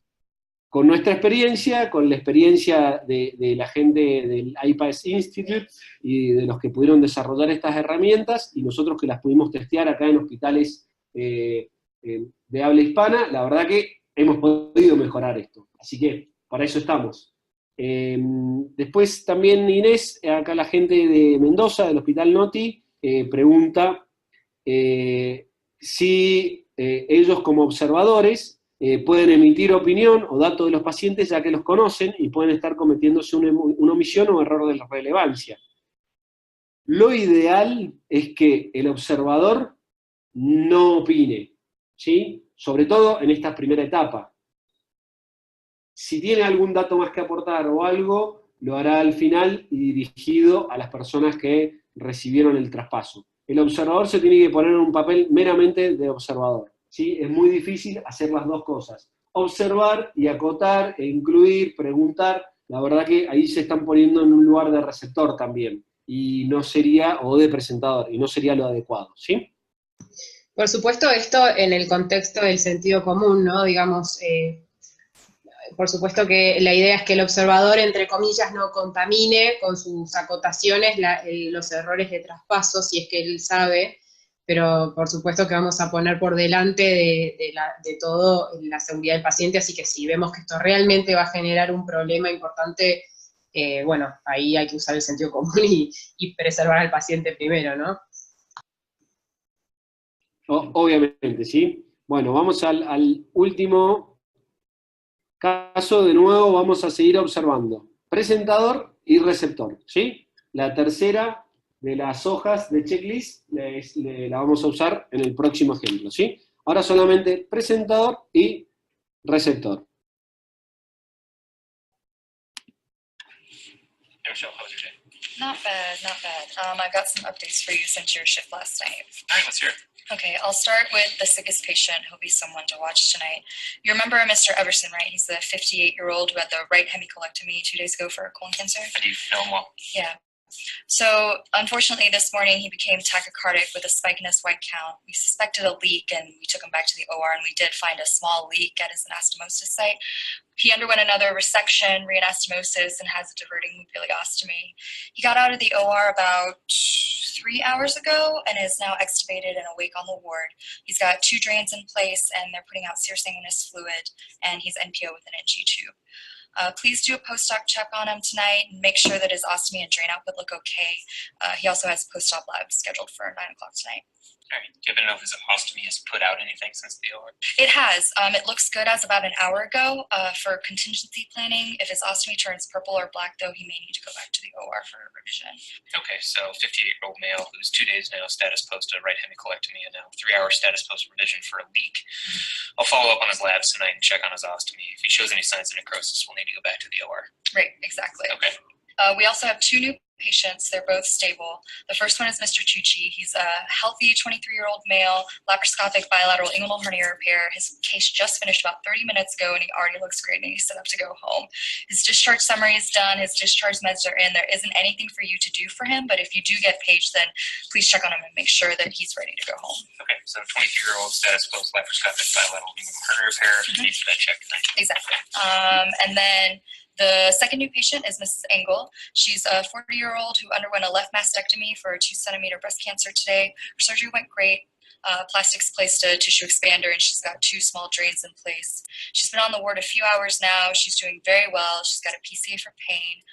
Con nuestra experiencia, con la experiencia de la gente del iPass Institute y de los que pudieron desarrollar estas herramientas, y nosotros que las pudimos testear acá en hospitales de habla hispana, la verdad que hemos podido mejorar esto. Así que para eso estamos. Después también Inés, acá la gente de Mendoza, del Hospital Noti, pregunta si ellos como observadores pueden emitir opinión o datos de los pacientes ya que los conocen y pueden estar cometiéndose una omisión o error de relevancia. Lo ideal es que el observador no opine, ¿sí? Sobre todo en esta primera etapa. Si tiene algún dato más que aportar o algo, lo hará al final y dirigido a las personas que recibieron el traspaso. El observador se tiene que poner en un papel meramente de observador, ¿sí? Es muy difícil hacer las dos cosas. Observar y acotar e incluir, preguntar, la verdad que ahí se están poniendo en un lugar de receptor también, y no sería, o de presentador, y no sería lo adecuado, ¿sí? Por supuesto, esto en el contexto del sentido común, ¿no? Digamos, por supuesto que la idea es que el observador, entre comillas, no contamine con sus acotaciones los errores de traspaso, si es que él sabe, pero por supuesto que vamos a poner por delante de todo la seguridad del paciente, así que si vemos que esto realmente va a generar un problema importante, bueno, ahí hay que usar el sentido común y preservar al paciente primero, ¿no? Obviamente, ¿sí? Bueno, vamos al último caso. De nuevo vamos a seguir observando presentador y receptor, ¿sí? La tercera de las hojas de checklist la vamos a usar en el próximo ejemplo, ¿sí? Ahora solamente presentador y receptor. Michelle, how was your day? Not bad, not bad. I've got some updates for you since your shift last night. All right, let's hear it. Okay, I'll start with the sickest patient. He'll be someone to watch tonight. You remember Mr. Everson, right? He's the 58-year-old who had the right hemicolectomy 2 days ago for colon cancer. I do know him well. Yeah. So, unfortunately, this morning he became tachycardic with a spike in his white count. We suspected a leak and we took him back to the OR, and we did find a small leak at his anastomosis site. He underwent another resection, reanastomosis, and has a diverting loop ileostomy. He got out of the OR about 3 hours ago and is now extubated and awake on the ward. He's got 2 drains in place and they're putting out serosanguinous fluid, and he's NPO with an NG tube. Please do a post-op check on him tonight and make sure that his ostomy and drain output look okay. He also has post-op labs scheduled for 9 o'clock tonight. All right. Do you happen to know if his ostomy has put out anything since the OR? It has. It looks good as about an hour ago. For contingency planning, if his ostomy turns purple or black, though, he may need to go back to the OR for revision. Okay, so 58-year-old male who's 2 days now status post a right hemicolectomy and now 3-hour status post revision for a leak. I'll follow up on his labs tonight and check on his ostomy. If he shows any signs of necrosis, we'll need to go back to the OR. Right, exactly. Okay. We also have 2 new patients. They're both stable. The first one is Mr. Tucci. He's a healthy 23-year-old male, laparoscopic bilateral inguinal hernia repair. His case just finished about 30 minutes ago, and he already looks great, and he's set up to go home. His discharge summary is done. His discharge meds are in. There isn't anything for you to do for him, but if you do get paged, then please check on him and make sure that he's ready to go home. Okay, so 23-year-old status post laparoscopic bilateral inguinal hernia repair. Needs that check tonight. Exactly. And then the second new patient is Mrs. Engel. She's a 40-year-old who underwent a left mastectomy for a 2-centimeter breast cancer today. Her surgery went great. Plastics placed a tissue expander, and she's got 2 small drains in place. She's been on the ward a few hours now. She's doing very well. She's got a PCA for pain.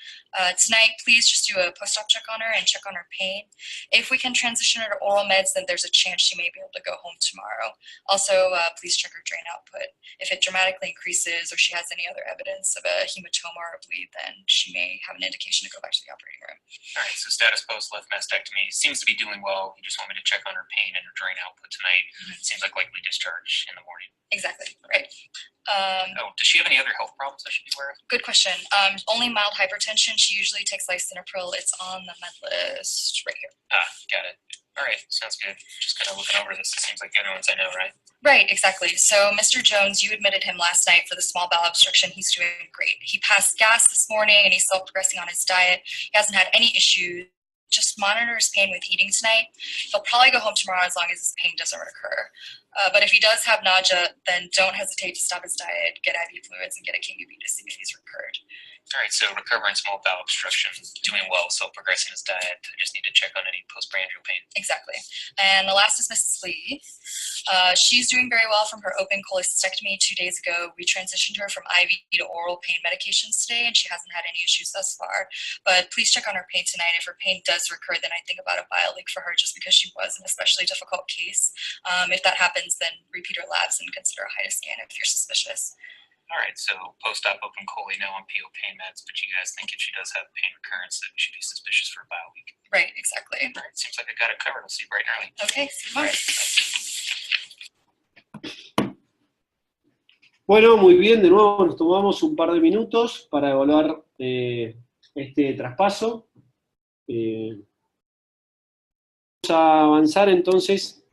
Tonight, please just do a post-op check on her and check on her pain. If we can transition her to oral meds, then there's a chance she may be able to go home tomorrow. Also, please check her drain output. If it dramatically increases or she has any other evidence of a hematoma or a bleed, then she may have an indication to go back to the operating room. All right, so status post left mastectomy seems to be doing well. You just want me to check on her pain and her drain output tonight. It seems like likely discharge in the morning. Exactly, right. Does she have any other health problems I should be aware of? Good question. Only mild hypertension. She usually takes lisinopril. It's on the med list right here. Got it. All right, sounds good. Just kind of looking over this. It seems like the other ones I know, right? Right, exactly. So Mr. Jones, you admitted him last night for the small bowel obstruction. He's doing great. He passed gas this morning and he's still progressing on his diet. He hasn't had any issues. just monitor his pain with eating tonight. He'll probably go home tomorrow as long as his pain doesn't recur. But if he does have nausea, then don't hesitate to stop his diet, get IV fluids, and get a KUB to see if he's recurred. All right, so recovering small bowel obstruction, doing well, so progressing his diet. I just need to check on any postprandial pain. Exactly. And the last is Mrs. Lee. She's doing very well from her open cholecystectomy 2 days ago. We transitioned her from IV to oral pain medications today, and she hasn't had any issues thus far. But please check on her pain tonight. If her pain does recur, then I think about a bile leak for her, just because she was an especially difficult case. If that happens, then repeat her labs and consider a HIDA scan if you're suspicious. All right, so post-op open chole now on PO pain meds, but you guys think if she does have pain recurrence that we should be suspicious for a bile leak? Right, exactly. All right, seems like I got it covered. I'll see you bright and early. Okay, All right. Bueno, muy bien, de nuevo nos tomamos un par de minutos para evaluar este traspaso. Vamos a avanzar entonces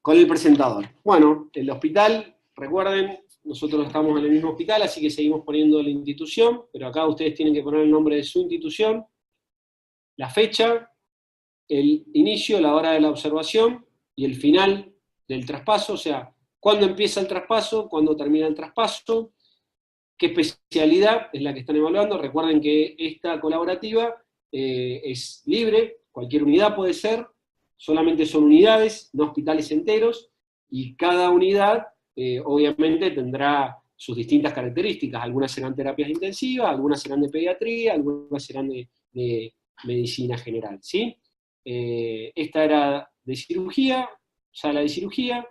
con el presentador. Bueno, el hospital, recuerden, nosotros estamos en el mismo hospital, así que seguimos poniendo la institución, pero acá ustedes tienen que poner el nombre de su institución, la fecha, el inicio, la hora de la observación y el final del traspaso, o sea, cuándo empieza el traspaso, cuándo termina el traspaso, qué especialidad es la que están evaluando. Recuerden que esta colaborativa es libre, cualquier unidad puede ser, solamente son unidades, no hospitales enteros, y cada unidad obviamente tendrá sus distintas características. Algunas serán terapias intensivas, algunas serán de pediatría, algunas serán de medicina general, ¿sí? Esta era de cirugía, sala de cirugía.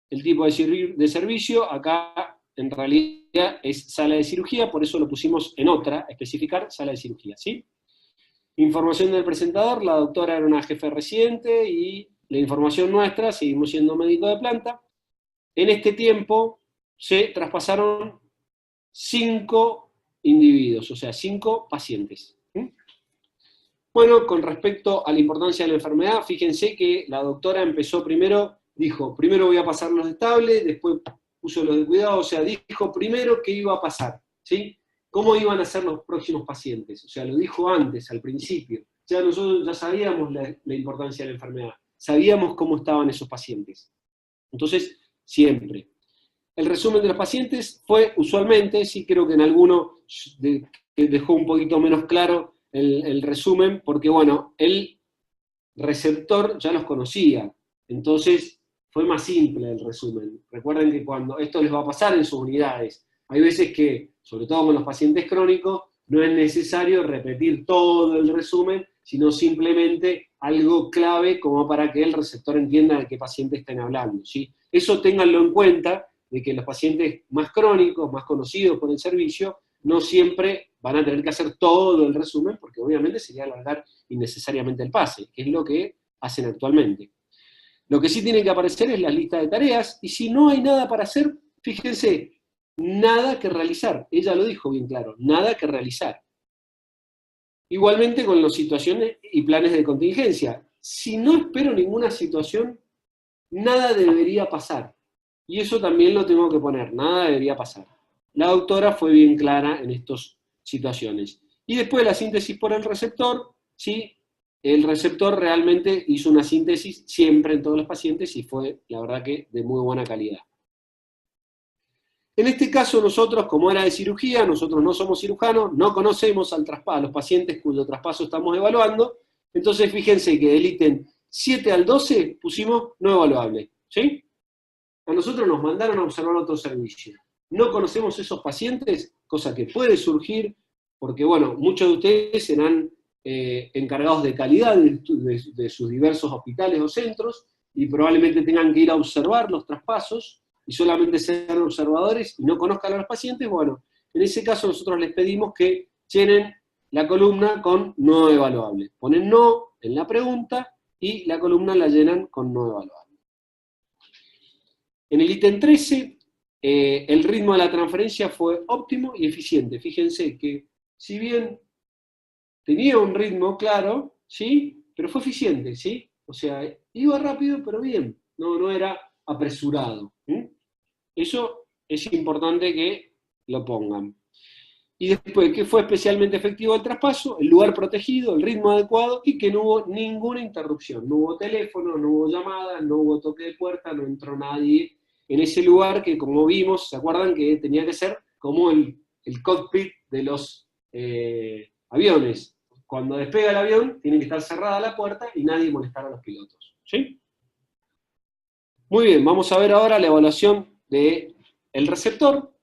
El tipo de servicio, acá en realidad es sala de cirugía, por eso lo pusimos en otra, especificar sala de cirugía, ¿sí? Información del presentador, la doctora era una jefe residente, y la información nuestra, seguimos siendo médico de planta. En este tiempo se traspasaron 5 individuos, o sea, 5 pacientes. Bueno, con respecto a la importancia de la enfermedad, fíjense que la doctora empezó primero, dijo, primero voy a pasar los estables, después puso los de cuidado, o sea, dijo primero qué iba a pasar, ¿sí? Cómo iban a ser los próximos pacientes, o sea, lo dijo antes, al principio. Ya nosotros ya sabíamos la importancia de la enfermedad, sabíamos cómo estaban esos pacientes. Entonces, siempre. El resumen de los pacientes fue, usualmente, sí creo que en alguno dejó un poquito menos claro el resumen, porque bueno, el receptor ya los conocía, entonces fue más simple el resumen. Recuerden que cuando esto les va a pasar en sus unidades, hay veces que, sobre todo con los pacientes crónicos, no es necesario repetir todo el resumen, sino simplemente algo clave como para que el receptor entienda de qué paciente estén hablando, ¿sí? Eso ténganlo en cuenta, de que los pacientes más crónicos, más conocidos por el servicio, no siempre van a tener que hacer todo el resumen, porque obviamente sería alargar innecesariamente el pase, que es lo que hacen actualmente. Lo que sí tiene que aparecer es la lista de tareas, y si no hay nada para hacer, fíjense, nada que realizar. Ella lo dijo bien claro, nada que realizar. Igualmente con las situaciones y planes de contingencia. Si no espero ninguna situación, nada debería pasar. Y eso también lo tengo que poner, nada debería pasar. La doctora fue bien clara en estas situaciones. Y después la síntesis por el receptor, ¿sí? El receptor realmente hizo una síntesis siempre en todos los pacientes y fue, la verdad, que de muy buena calidad. En este caso nosotros, como era de cirugía, nosotros no somos cirujanos, no conocemos a los pacientes cuyo traspaso estamos evaluando, entonces fíjense que del ítem 7 al 12 pusimos no evaluable, ¿sí? A nosotros nos mandaron a observar otro servicio. No conocemos esos pacientes, cosa que puede surgir, porque bueno, muchos de ustedes serán encargados de calidad de sus diversos hospitales o centros, y probablemente tengan que ir a observar los traspasos, y solamente ser observadores y no conozcan a los pacientes. Bueno, en ese caso nosotros les pedimos que llenen la columna con no evaluable. Ponen no en la pregunta y la columna la llenan con no evaluable. En el ítem 13, el ritmo de la transferencia fue óptimo y eficiente. Fíjense que si bien tenía un ritmo claro, ¿sí? Pero fue eficiente, ¿sí? O sea, iba rápido, pero bien, no era apresurado. Eso es importante que lo pongan. Y después, que fue especialmente efectivo el traspaso, el lugar protegido, el ritmo adecuado y que no hubo ninguna interrupción. No hubo teléfono, no hubo llamadas, no hubo toque de puerta, no entró nadie en ese lugar que, como vimos, ¿se acuerdan que tenía que ser como el cockpit de los aviones? Cuando despega el avión, tiene que estar cerrada la puerta y nadie molestar a los pilotos. ¿Sí? Muy bien, vamos a ver ahora la evaluación del receptor.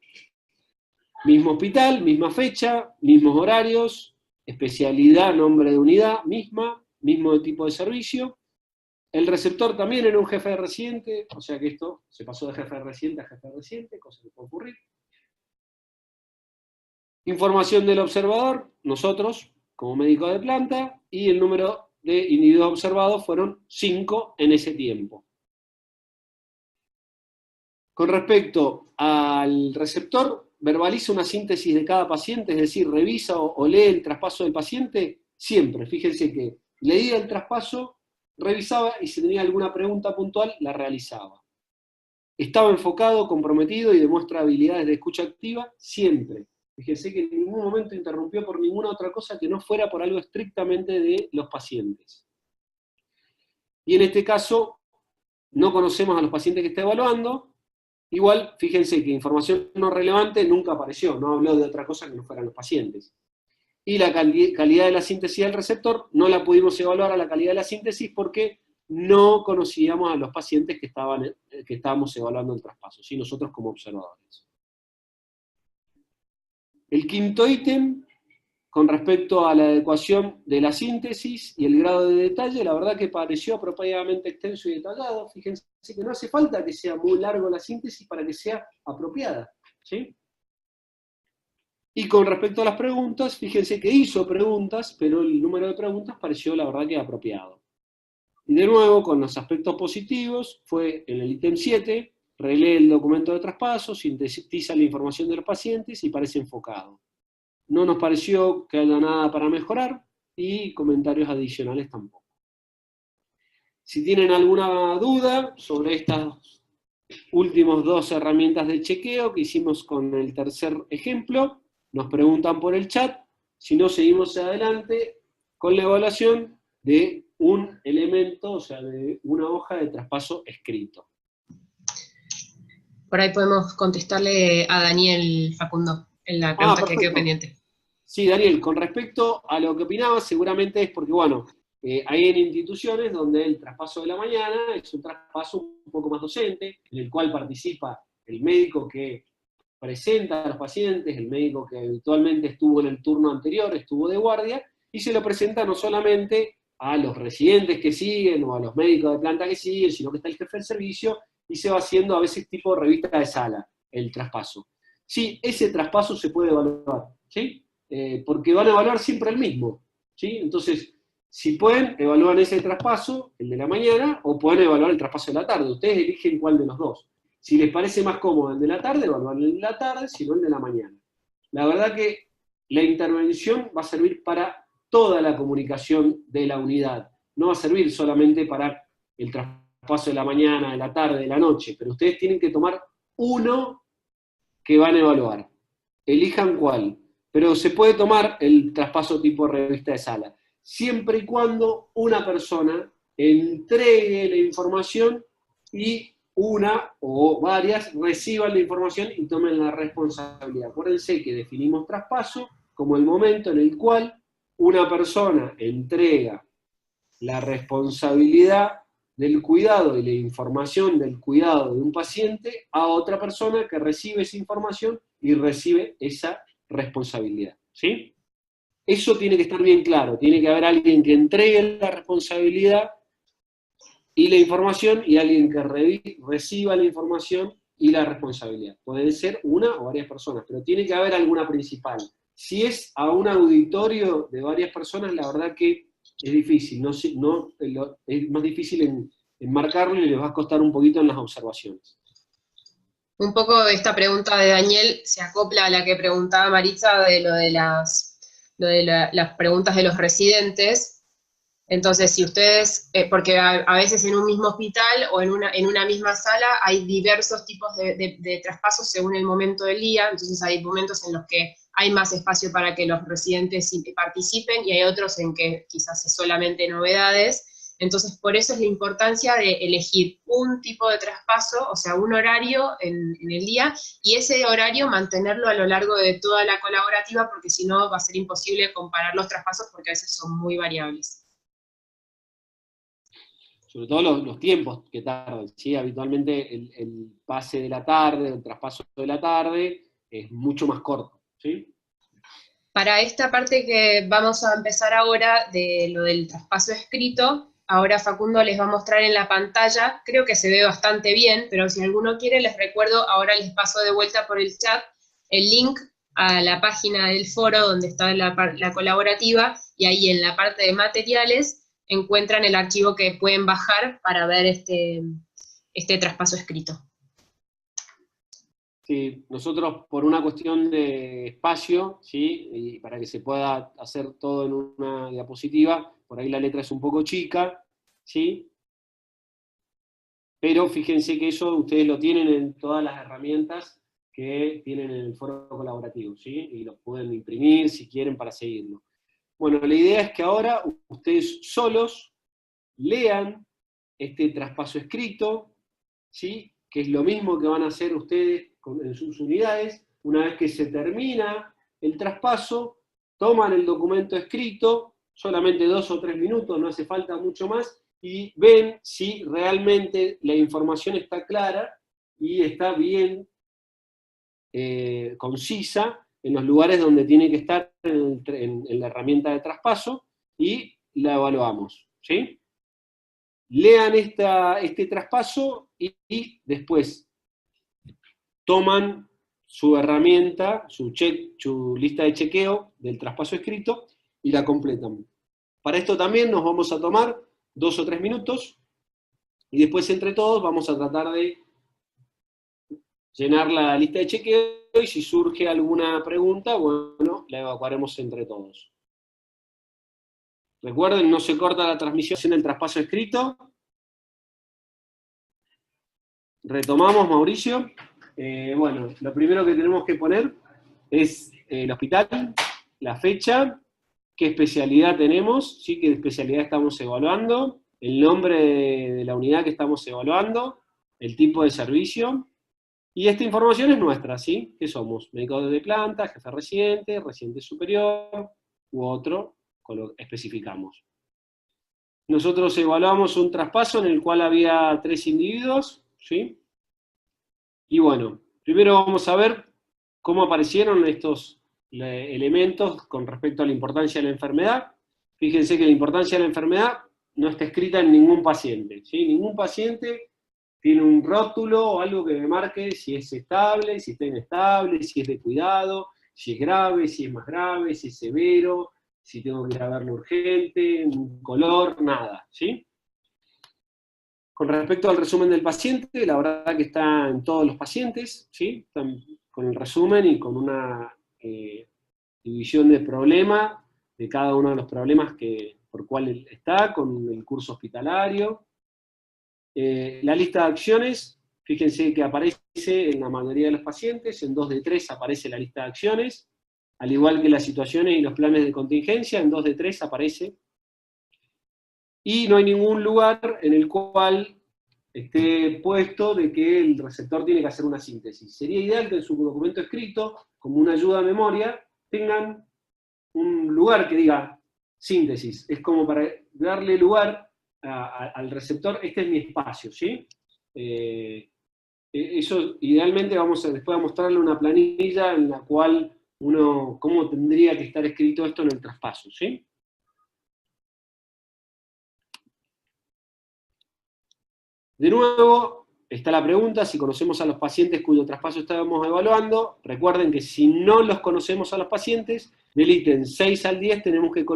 Mismo hospital, misma fecha, mismos horarios, especialidad, nombre de unidad, mismo tipo de servicio. El receptor también era un jefe de residente, o sea que esto se pasó de jefe de residente a jefe de residente, cosa que puede ocurrir. Información del observador, nosotros, como médico de planta, y el número de individuos observados fueron 5 en ese tiempo. Con respecto al receptor, verbaliza una síntesis de cada paciente, es decir, revisa o lee el traspaso del paciente siempre. Fíjense que leía el traspaso, revisaba y si tenía alguna pregunta puntual, la realizaba. Estaba enfocado, comprometido y demuestra habilidades de escucha activa siempre. Fíjense que en ningún momento interrumpió por ninguna otra cosa que no fuera por algo estrictamente de los pacientes. Y en este caso, no conocemos a los pacientes que está evaluando. Igual, fíjense que información no relevante nunca apareció, no habló de otra cosa que no fueran los pacientes. Y la calidad de la síntesis del receptor no la pudimos evaluar a la calidad de la síntesis porque no conocíamos a los pacientes que estábamos evaluando el traspaso, ¿sí? Nosotros como observadores. El quinto ítem, con respecto a la adecuación de la síntesis y el grado de detalle, la verdad que pareció apropiadamente extenso y detallado. Fíjense que no hace falta que sea muy largo la síntesis para que sea apropiada, ¿sí? Y con respecto a las preguntas, fíjense que hizo preguntas, pero el número de preguntas pareció la verdad que apropiado. Y de nuevo, con los aspectos positivos, fue en el ítem 7, relee el documento de traspaso, sintetiza la información de los pacientes y parece enfocado. No nos pareció que haya nada para mejorar y comentarios adicionales tampoco. Si tienen alguna duda sobre estas últimas 2 herramientas de chequeo que hicimos con el tercer ejemplo, nos preguntan por el chat, si no seguimos adelante con la evaluación de un elemento, o sea, de una hoja de traspaso escrito. Por ahí podemos contestarle a Daniel Facundo en la pregunta que quedó pendiente. Sí, Daniel, con respecto a lo que opinaba, seguramente es porque, bueno, hay en instituciones donde el traspaso de la mañana es un traspaso un poco más docente, en el cual participa el médico que presenta a los pacientes, el médico que habitualmente estuvo en el turno anterior, estuvo de guardia, y se lo presenta no solamente a los residentes que siguen o a los médicos de planta que siguen, sino que está el jefe del servicio, y se va haciendo a veces tipo revista de sala, el traspaso. Sí, ese traspaso se puede evaluar, ¿sí? Porque van a evaluar siempre el mismo, ¿sí? Entonces, si pueden, evalúan ese traspaso, el de la mañana, o pueden evaluar el traspaso de la tarde. Ustedes eligen cuál de los dos. Si les parece más cómodo el de la tarde, evalúan el de la tarde, si no el de la mañana. La verdad que la intervención va a servir para toda la comunicación de la unidad. No va a servir solamente para el traspaso de la mañana, de la tarde, de la noche, pero ustedes tienen que tomar uno que van a evaluar. Elijan cuál. Pero se puede tomar el traspaso tipo revista de sala, siempre y cuando una persona entregue la información y una o varias reciban la información y tomen la responsabilidad. Acuérdense que definimos traspaso como el momento en el cual una persona entrega la responsabilidad del cuidado y la información del cuidado de un paciente a otra persona que recibe esa información y recibe esa responsabilidad, ¿sí? Eso tiene que estar bien claro, tiene que haber alguien que entregue la responsabilidad y la información y alguien que reciba la información y la responsabilidad. Pueden ser una o varias personas, pero tiene que haber alguna principal. Si es a un auditorio de varias personas, la verdad que es difícil, es más difícil en marcarlo y les va a costar un poquito en las observaciones. Un poco esta pregunta de Daniel se acopla a la que preguntaba Maritza de lo de las preguntas de los residentes, Entonces, si ustedes, porque a veces en un mismo hospital o en una misma sala hay diversos tipos de traspasos según el momento del día, entonces hay momentos en los que hay más espacio para que los residentes participen y hay otros en que quizás es solamente novedades. Entonces, por eso es la importancia de elegir un tipo de traspaso, o sea, un horario en el día, y ese horario mantenerlo a lo largo de toda la colaborativa, porque si no va a ser imposible comparar los traspasos porque a veces son muy variables. Sobre todo los tiempos que tardan, ¿sí? Habitualmente el pase de la tarde, el traspaso de la tarde, es mucho más corto, ¿sí? Para esta parte que vamos a empezar ahora, de lo del traspaso escrito, ahora Facundo les va a mostrar en la pantalla, creo que se ve bastante bien, pero si alguno quiere, les recuerdo, ahora les paso de vuelta por el chat el link a la página del foro donde está la colaborativa, y ahí en la parte de materiales encuentran el archivo que pueden bajar para ver este traspaso escrito. Sí, nosotros por una cuestión de espacio, ¿sí? Y para que se pueda hacer todo en una diapositiva, por ahí la letra es un poco chica, ¿sí? Pero fíjense que eso ustedes lo tienen en todas las herramientas que tienen en el foro colaborativo, ¿sí? Y lo pueden imprimir si quieren para seguirlo. Bueno, la idea es que ahora ustedes solos lean este traspaso escrito, ¿sí? Que es lo mismo que van a hacer ustedes en sus unidades. Una vez que se termina el traspaso, toman el documento escrito, solamente 2 o 3 minutos, no hace falta mucho más, y ven si realmente la información está clara y está bien concisa en los lugares donde tiene que estar en la herramienta de traspaso, y la evaluamos, ¿sí? Lean este traspaso y después toman su herramienta, su lista de chequeo del traspaso escrito y la completan. Para esto también nos vamos a tomar 2 o 3 minutos y después entre todos vamos a tratar de llenar la lista de chequeo, y si surge alguna pregunta, bueno, la evacuaremos entre todos. Recuerden, no se corta la transmisión del traspaso escrito. Retomamos, Mauricio. Bueno, lo primero que tenemos que poner es el hospital, la fecha, qué especialidad tenemos, ¿sí? Qué especialidad estamos evaluando, el nombre de la unidad que estamos evaluando, el tipo de servicio. Y esta información es nuestra, ¿sí? ¿Qué somos? Médico de planta, jefe residente superior, u otro, especificamos. Nosotros evaluamos un traspaso en el cual había 3 individuos, ¿sí? Y bueno, primero vamos a ver cómo aparecieron estos elementos con respecto a la importancia de la enfermedad. Fíjense que la importancia de la enfermedad no está escrita en ningún paciente, ¿sí? Ningún paciente tiene un rótulo o algo que me marque si es estable, si está inestable, si es de cuidado, si es grave, si es más grave, si es severo, si tengo que ir a verlo urgente, un color, nada, ¿sí? Con respecto al resumen del paciente, la verdad que está en todos los pacientes, ¿sí? Están con el resumen y con una división de problema, de cada uno de los problemas por cual está, con el curso hospitalario. La lista de acciones, fíjense que aparece en la mayoría de los pacientes, en 2 de 3 aparece la lista de acciones, al igual que las situaciones y los planes de contingencia, en 2 de 3 aparece. Y no hay ningún lugar en el cual esté puesto de que el receptor tiene que hacer una síntesis. Sería ideal que en su documento escrito, como una ayuda a memoria, tengan un lugar que diga síntesis. Es como para darle lugar al receptor, este es mi espacio, ¿sí? Eso idealmente después a mostrarle una planilla en la cual cómo tendría que estar escrito esto en el traspaso, ¿sí? De nuevo, está la pregunta, si conocemos a los pacientes cuyo traspaso estábamos evaluando. Recuerden que si no los conocemos a los pacientes, del ítem 6 al 10 tenemos que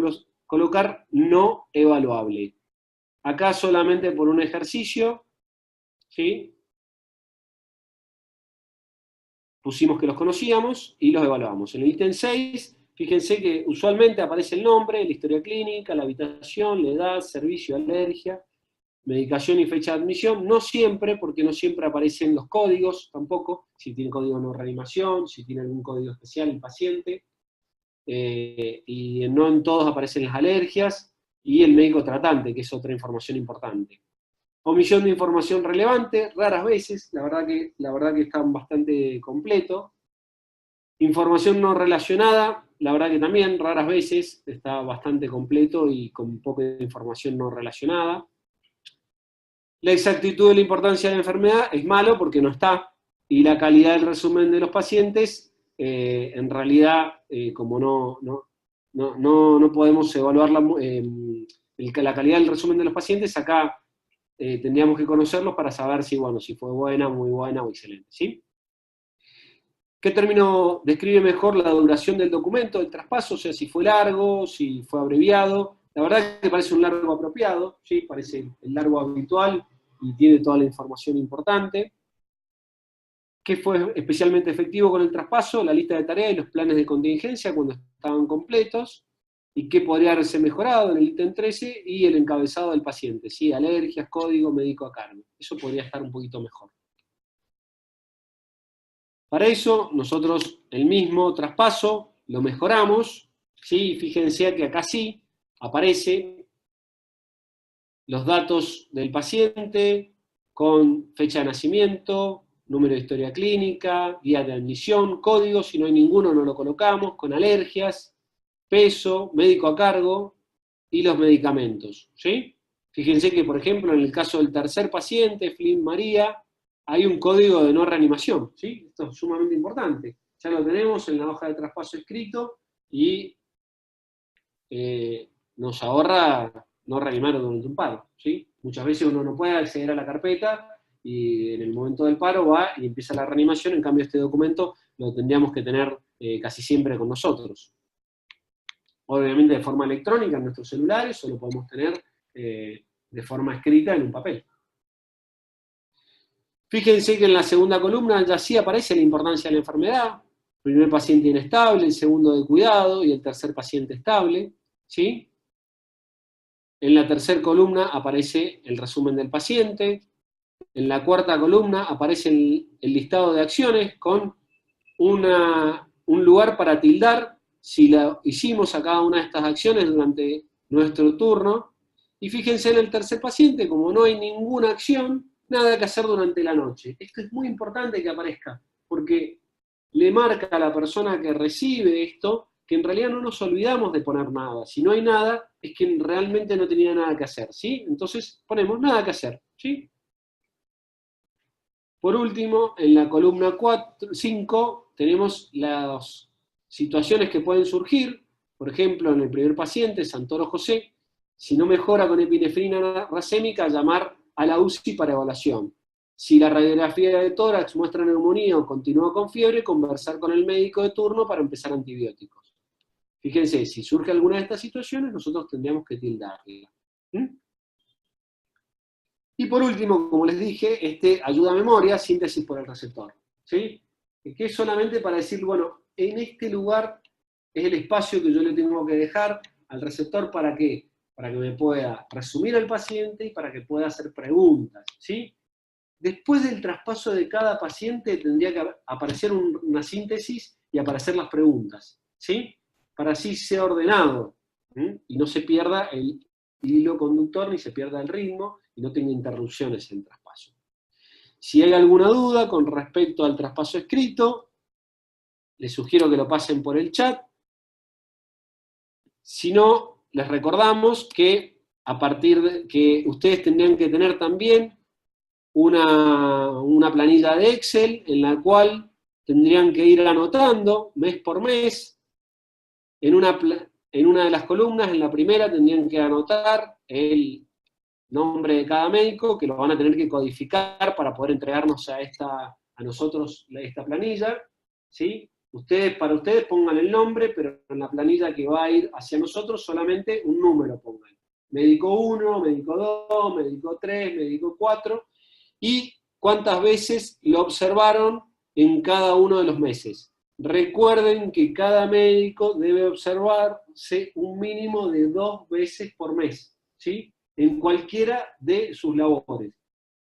colocar no evaluable. Acá solamente por un ejercicio, ¿sí? Pusimos que los conocíamos y los evaluamos. En el ítem 6 Fíjense que usualmente aparece el nombre, la historia clínica, la habitación, la edad, servicio, alergia, medicación y fecha de admisión. No siempre, porque no siempre aparecen los códigos tampoco, si tiene código de no reanimación, si tiene algún código especial el paciente, y no en todos aparecen las alergias, y el médico tratante, que es otra información importante. Omisión de información relevante, raras veces, la verdad que están bastante completo. Información no relacionada, la verdad que también, raras veces, está bastante completo y con poca información no relacionada. La exactitud de la importancia de la enfermedad es malo porque no está, y la calidad del resumen de los pacientes, en realidad, como no podemos evaluar la calidad del resumen de los pacientes, acá tendríamos que conocerlos para saber si fue buena, muy buena o excelente, ¿sí? ¿Qué término describe mejor la duración del documento, del traspaso? O sea, si fue largo, si fue abreviado. La verdad que parece un largo apropiado, ¿sí? Parece el largo habitual y tiene toda la información importante. ¿Qué fue especialmente efectivo con el traspaso? La lista de tareas y los planes de contingencia cuando estaban completos. ¿Y qué podría haberse mejorado en el ítem 13? Y el encabezado del paciente, ¿sí? Alergias, código, médico a cargo. Eso podría estar un poquito mejor. Para eso, nosotros el mismo traspaso lo mejoramos, ¿sí? Fíjense que acá sí aparece los datos del paciente con fecha de nacimiento, número de historia clínica, guía de admisión, código, si no hay ninguno no lo colocamos, con alergias, peso, médico a cargo y los medicamentos, ¿sí? Fíjense que, por ejemplo, en el caso del tercer paciente, Flynn María, hay un código de no reanimación, ¿sí? Esto es sumamente importante. Ya lo tenemos en la hoja de traspaso escrito y nos ahorra no reanimar durante un paro, ¿sí? Muchas veces uno no puede acceder a la carpeta y en el momento del paro va y empieza la reanimación, en cambio este documento lo tendríamos que tener casi siempre con nosotros. Obviamente de forma electrónica en nuestros celulares, o lo podemos tener de forma escrita en un papel. Fíjense que en la segunda columna ya sí aparece la importancia de la enfermedad. El primer paciente inestable, el segundo de cuidado y el tercer paciente estable, ¿sí? En la tercera columna aparece el resumen del paciente. En la cuarta columna aparece el listado de acciones con un lugar para tildar si la hicimos a cada una de estas acciones durante nuestro turno. Y fíjense en el tercer paciente, como no hay ninguna acción, nada que hacer durante la noche. Esto es muy importante que aparezca, porque le marca a la persona que recibe esto que en realidad no nos olvidamos de poner nada. Si no hay nada, es que realmente no tenía nada que hacer, ¿sí? Entonces ponemos nada que hacer, ¿sí? Por último, en la columna 5 tenemos las situaciones que pueden surgir. Por ejemplo, en el primer paciente, Santoro José, si no mejora con epinefrina racémica, llamar a la UCI para evaluación. Si la radiografía de tórax muestra neumonía o continúa con fiebre, conversar con el médico de turno para empezar antibióticos. Fíjense, si surge alguna de estas situaciones, nosotros tendríamos que tildarla. Y por último, como les dije, ayuda a memoria, síntesis por el receptor, ¿sí? Que es solamente para decir, bueno, en este lugar es el espacio que yo le tengo que dejar al receptor, ¿para qué? Para que me pueda resumir al paciente y para que pueda hacer preguntas, ¿sí? Después del traspaso de cada paciente tendría que aparecer una síntesis y aparecer las preguntas, ¿sí? Para así ser ordenado, ¿sí? Y no se pierda el hilo conductor ni se pierda el ritmo y no tenga interrupciones en el traspaso. Si hay alguna duda con respecto al traspaso escrito, les sugiero que lo pasen por el chat. Si no, les recordamos que a partir de que ustedes tendrían que tener también una planilla de Excel en la cual tendrían que ir anotando mes por mes. En una de las columnas, en la primera, tendrían que anotar el nombre de cada médico, que lo van a tener que codificar para poder entregarnos a nosotros esta planilla, ¿sí? Para ustedes pongan el nombre, pero en la planilla que va a ir hacia nosotros solamente un número pongan. Médico 1, médico 2, médico 3, médico 4, y cuántas veces lo observaron en cada uno de los meses. recuerden que cada médico debe observarse un mínimo de 2 veces por mes, ¿sí? En cualquiera de sus labores,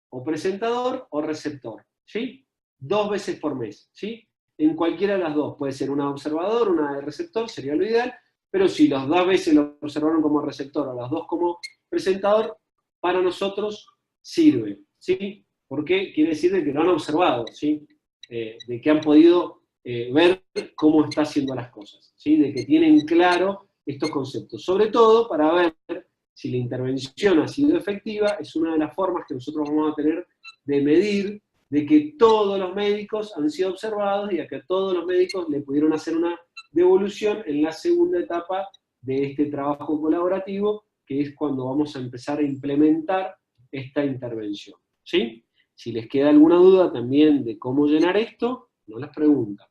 o presentador o receptor, ¿sí? 2 veces por mes, ¿sí? En cualquiera de las dos, puede ser una de observador, una de receptor, sería lo ideal, pero si las 2 veces lo observaron como receptor o las 2 como presentador, para nosotros sirve, ¿sí? Porque quiere decir de que lo han observado, ¿sí? De que han podido ver cómo está haciendo las cosas, ¿sí? De que tienen claro estos conceptos. Sobre todo para ver si la intervención ha sido efectiva, es una de las formas que nosotros vamos a tener de medir de que todos los médicos han sido observados y a que todos los médicos le pudieron hacer una devolución en la segunda etapa de este trabajo colaborativo, que es cuando vamos a empezar a implementar esta intervención, ¿sí? Si les queda alguna duda también de cómo llenar esto, nos las preguntan.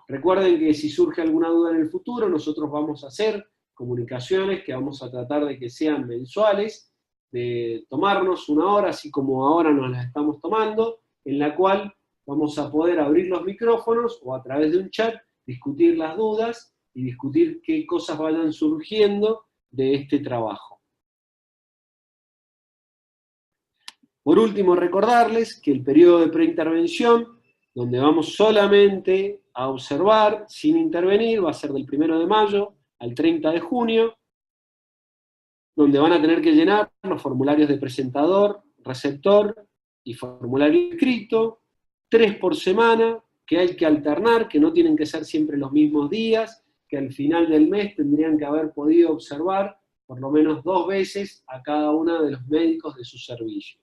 Recuerden que si surge alguna duda en el futuro, nosotros vamos a hacer comunicaciones que vamos a tratar de que sean mensuales, de tomarnos una hora, así como ahora nos las estamos tomando, en la cual vamos a poder abrir los micrófonos o a través de un chat discutir las dudas y discutir qué cosas vayan surgiendo de este trabajo. Por último, recordarles que el periodo de preintervención, donde vamos solamente a observar sin intervenir, va a ser del 1 de mayo al 30 de junio, donde van a tener que llenar los formularios de presentador, receptor y formulario escrito, 3 por semana, que hay que alternar, que no tienen que ser siempre los mismos días, que al final del mes tendrían que haber podido observar por lo menos 2 veces a cada uno de los médicos de su servicio.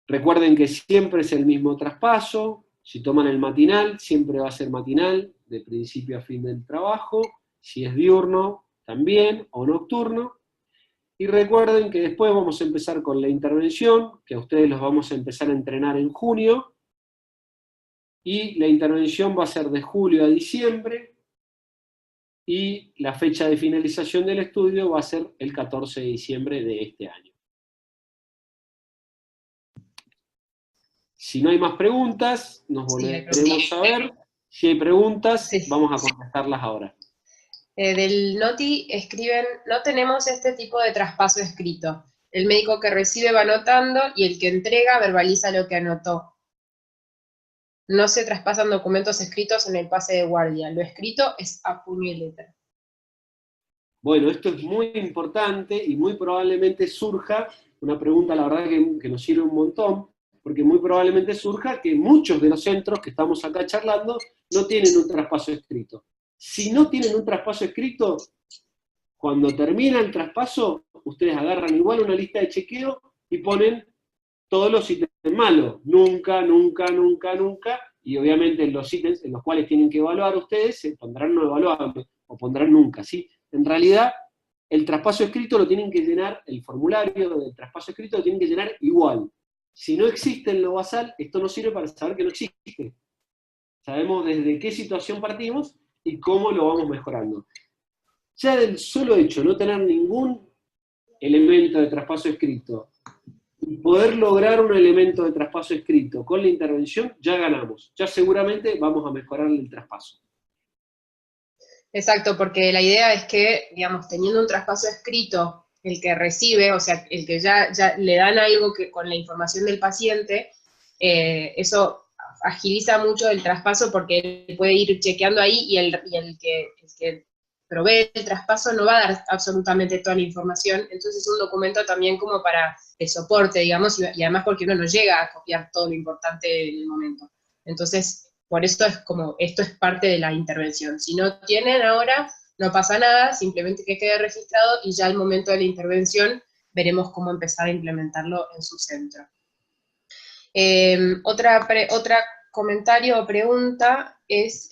Recuerden que siempre es el mismo traspaso, si toman el matinal, siempre va a ser matinal, de principio a fin del trabajo, si es diurno, también, o nocturno. Y recuerden que después vamos a empezar con la intervención, que a ustedes los vamos a empezar a entrenar en junio, y la intervención va a ser de julio a diciembre, y la fecha de finalización del estudio va a ser el 14 de diciembre de este año. Si no hay más preguntas, nos volveremos a ver. Si hay preguntas, vamos a contestarlas ahora. Del Noti escriben, no tenemos este tipo de traspaso escrito. El médico que recibe va anotando y el que entrega verbaliza lo que anotó. No se traspasan documentos escritos en el pase de guardia. Lo escrito es a puño y letra. Bueno, esto es muy importante y muy probablemente surja, una pregunta la verdad que nos sirve un montón, porque muy probablemente surja que muchos de los centros que estamos acá charlando no tienen un traspaso escrito. Si no tienen un traspaso escrito, cuando termina el traspaso, ustedes agarran igual una lista de chequeo y ponen todos los ítems malos. Nunca, nunca, nunca, nunca. Y obviamente los ítems en los cuales tienen que evaluar ustedes se pondrán no evaluables o pondrán nunca, ¿sí? En realidad, el traspaso escrito lo tienen que llenar, el formulario del traspaso escrito lo tienen que llenar igual. Si no existe en lo basal, esto nos sirve para saber que no existe. Sabemos desde qué situación partimos y cómo lo vamos mejorando. Ya del solo hecho de no tener ningún elemento de traspaso escrito y poder lograr un elemento de traspaso escrito con la intervención, ya ganamos. Ya seguramente vamos a mejorar el traspaso. Exacto, porque la idea es que, digamos, teniendo un traspaso escrito, el que recibe, o sea, el que ya le dan algo que con la información del paciente, eso agiliza mucho el traspaso porque él puede ir chequeando ahí y el que provee el traspaso no va a dar absolutamente toda la información, entonces es un documento también como para el soporte, digamos, y además porque uno no llega a copiar todo lo importante en el momento. Entonces, por eso es como, esto es parte de la intervención. Si no tienen ahora, no pasa nada, simplemente que quede registrado y ya al momento de la intervención veremos cómo empezar a implementarlo en su centro. Otra comentario o pregunta es,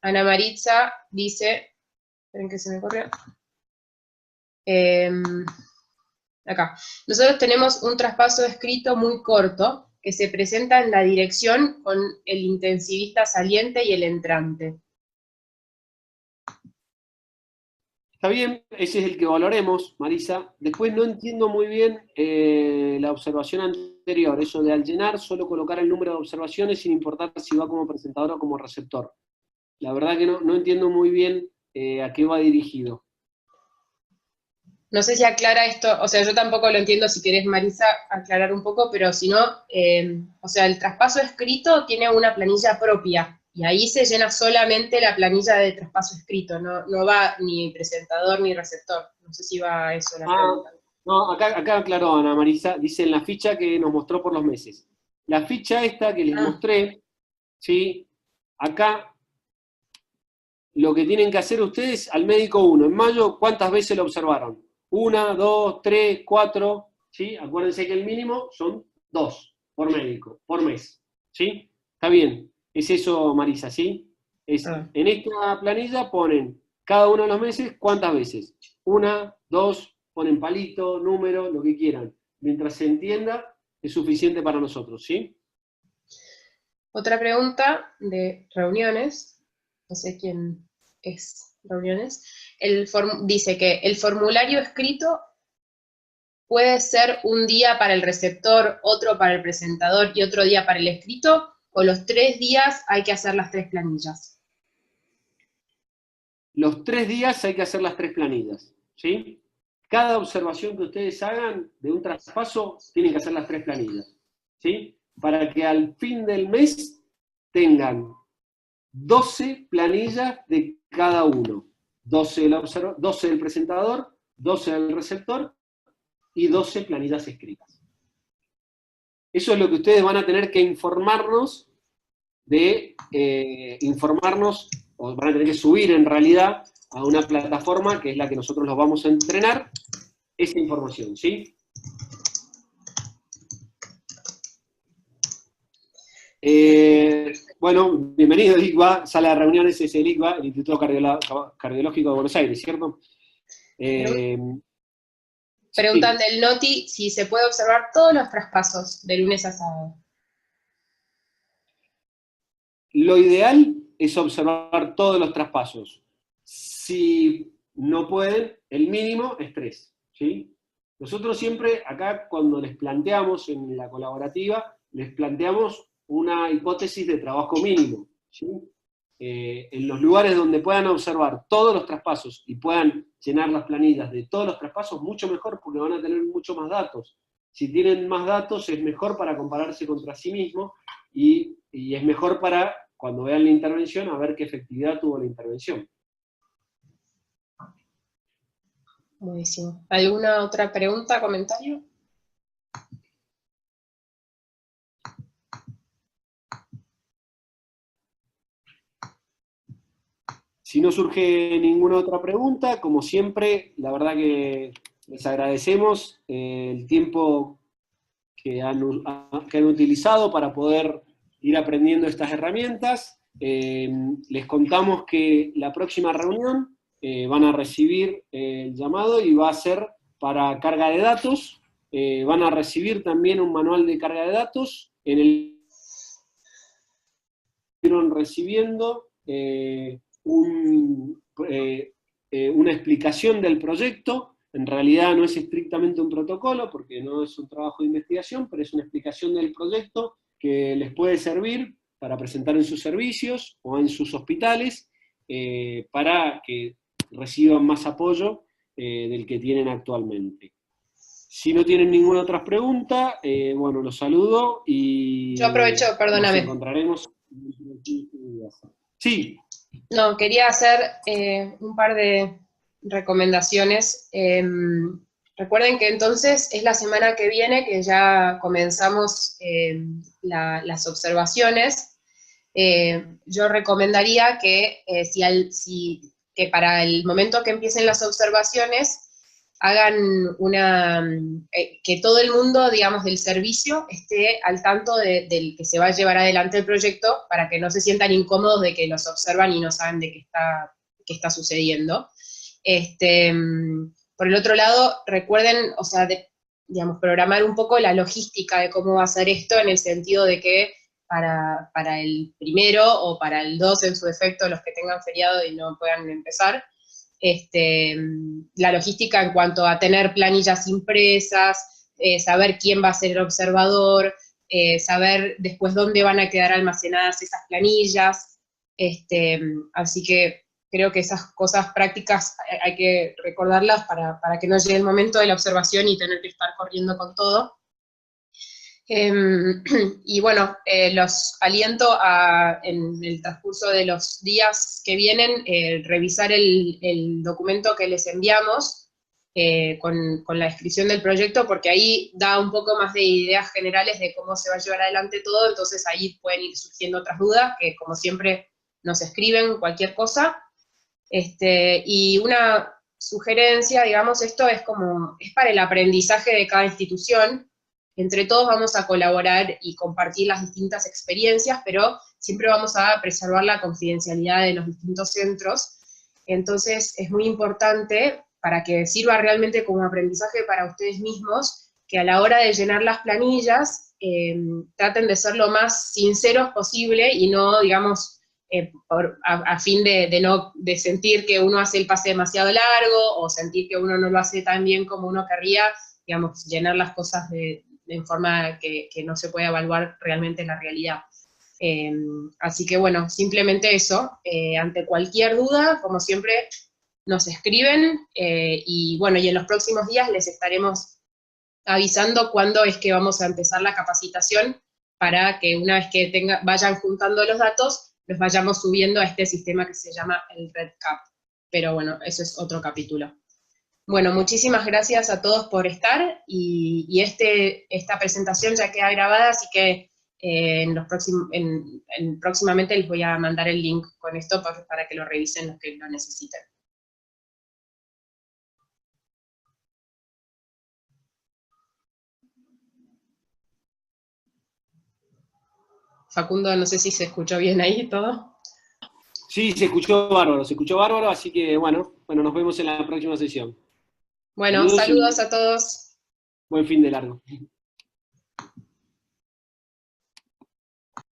Ana Maritza dice, esperen que se me corrió, acá, nosotros tenemos un traspaso escrito muy corto, que se presenta en la dirección con el intensivista saliente y el entrante. Está bien, ese es el que valoremos, Marisa. Después no entiendo muy bien la observación anterior, eso de al llenar solo colocar el número de observaciones sin importar si va como presentador o como receptor. La verdad que no entiendo muy bien a qué va dirigido. No sé si aclara esto, o sea, yo tampoco lo entiendo, si querés, Marisa, aclarar un poco, pero si no, o sea, el traspaso escrito tiene una planilla propia, y ahí se llena solamente la planilla de traspaso escrito, no va ni presentador ni receptor. No sé si va a eso la pregunta. No, acá aclaró Ana Marisa, dice en la ficha que nos mostró por los meses. La ficha esta que les mostré, ¿sí? Acá lo que tienen que hacer ustedes al médico 1, en mayo, ¿cuántas veces lo observaron? 1, 2, 3, 4, ¿sí? Acuérdense que el mínimo son 2 por médico, por mes, ¿sí? Está bien, es eso, Marisa, ¿sí? En esta planilla ponen cada uno de los meses, ¿cuántas veces? 1, 2, ponen palito, número, lo que quieran. Mientras se entienda, es suficiente para nosotros, ¿sí? Otra pregunta de reuniones, no sé quién es reuniones, dice que el formulario escrito puede ser un día para el receptor, otro para el presentador y otro día para el escrito, o los 3 días hay que hacer las 3 planillas. Los 3 días hay que hacer las 3 planillas, ¿sí? Cada observación que ustedes hagan de un traspaso, tienen que hacer las 3 planillas, ¿sí? Para que al fin del mes tengan 12 planillas de cada uno. 12 del presentador, 12 del receptor y 12 planillas escritas. Eso es lo que ustedes van a tener que informarnos, o van a tener que subir en realidad a una plataforma que es la que nosotros los vamos a entrenar, esa información, ¿sí? Bueno, bienvenido, ICBA, sala de reuniones es el ICBA, el Instituto Cardiológico de Buenos Aires, ¿cierto? Preguntan del Noti si se puede observar todos los traspasos de lunes a sábado. Lo ideal es observar todos los traspasos. Si no pueden, el mínimo es 3, ¿sí? Nosotros siempre, acá cuando les planteamos en la colaborativa, les planteamos una hipótesis de trabajo mínimo, ¿sí? En los lugares donde puedan observar todos los traspasos y puedan llenar las planillas de todos los traspasos, mucho mejor, porque van a tener mucho más datos. Si tienen más datos, es mejor para compararse contra sí mismo, y es mejor para, cuando vean la intervención, a ver qué efectividad tuvo la intervención. Buenísimo. ¿Alguna otra pregunta, comentario? Si no surge ninguna otra pregunta, como siempre, la verdad que les agradecemos el tiempo que han utilizado para poder ir aprendiendo estas herramientas. Les contamos que la próxima reunión van a recibir el llamado y va a ser para carga de datos. Van a recibir también un manual de carga de datos en el que estuvieron recibiendo una explicación del proyecto. En realidad no es estrictamente un protocolo, porque no es un trabajo de investigación, pero es una explicación del proyecto que les puede servir para presentar en sus servicios o en sus hospitales, para que reciban más apoyo del que tienen actualmente. Si no tienen ninguna otra pregunta, bueno, los saludo y... Yo aprovecho, perdóname. Nos encontraremos. Sí. No, quería hacer un par de recomendaciones. Recuerden que entonces es la semana que viene que ya comenzamos las observaciones. Yo recomendaría que, que para el momento que empiecen las observaciones, hagan que todo el mundo, digamos, del servicio esté al tanto del que se va a llevar adelante el proyecto, para que no se sientan incómodos de que los observan y no saben de qué está sucediendo. Por el otro lado, recuerden, o sea, digamos, programar un poco la logística de cómo va a ser esto, en el sentido de que para el primero o para el 2 en su defecto, los que tengan feriado y no puedan empezar, la logística en cuanto a tener planillas impresas, saber quién va a ser el observador, saber después dónde van a quedar almacenadas esas planillas. Así que creo que esas cosas prácticas hay que recordarlas para que no llegue el momento de la observación y tener que estar corriendo con todo. Y bueno, los aliento en el transcurso de los días que vienen, revisar el documento que les enviamos con la descripción del proyecto, porque ahí da un poco más de ideas generales de cómo se va a llevar adelante todo, entonces ahí pueden ir surgiendo otras dudas, que como siempre nos escriben cualquier cosa. Y una sugerencia, digamos, esto es para el aprendizaje de cada institución. Entre todos vamos a colaborar y compartir las distintas experiencias, pero siempre vamos a preservar la confidencialidad de los distintos centros. Entonces es muy importante, para que sirva realmente como aprendizaje para ustedes mismos, que a la hora de llenar las planillas traten de ser lo más sinceros posible y no, digamos, a fin de sentir que uno hace el pase demasiado largo, o sentir que uno no lo hace tan bien como uno querría, digamos, llenar las cosas en forma que no se puede evaluar realmente la realidad. Así que bueno, simplemente eso. Ante cualquier duda, como siempre, nos escriben, y bueno, y en los próximos días les estaremos avisando cuándo es que vamos a empezar la capacitación, para que una vez que vayan juntando los datos, los vayamos subiendo a este sistema que se llama el REDCap. Pero bueno, eso es otro capítulo. Bueno, muchísimas gracias a todos por estar, y esta presentación ya queda grabada, así que próximamente les voy a mandar el link con esto para que lo revisen los que lo necesiten. Facundo, no sé si se escuchó bien ahí todo. Sí, se escuchó bárbaro, así que bueno, nos vemos en la próxima sesión. Bueno, saludos a todos. Buen fin de largo.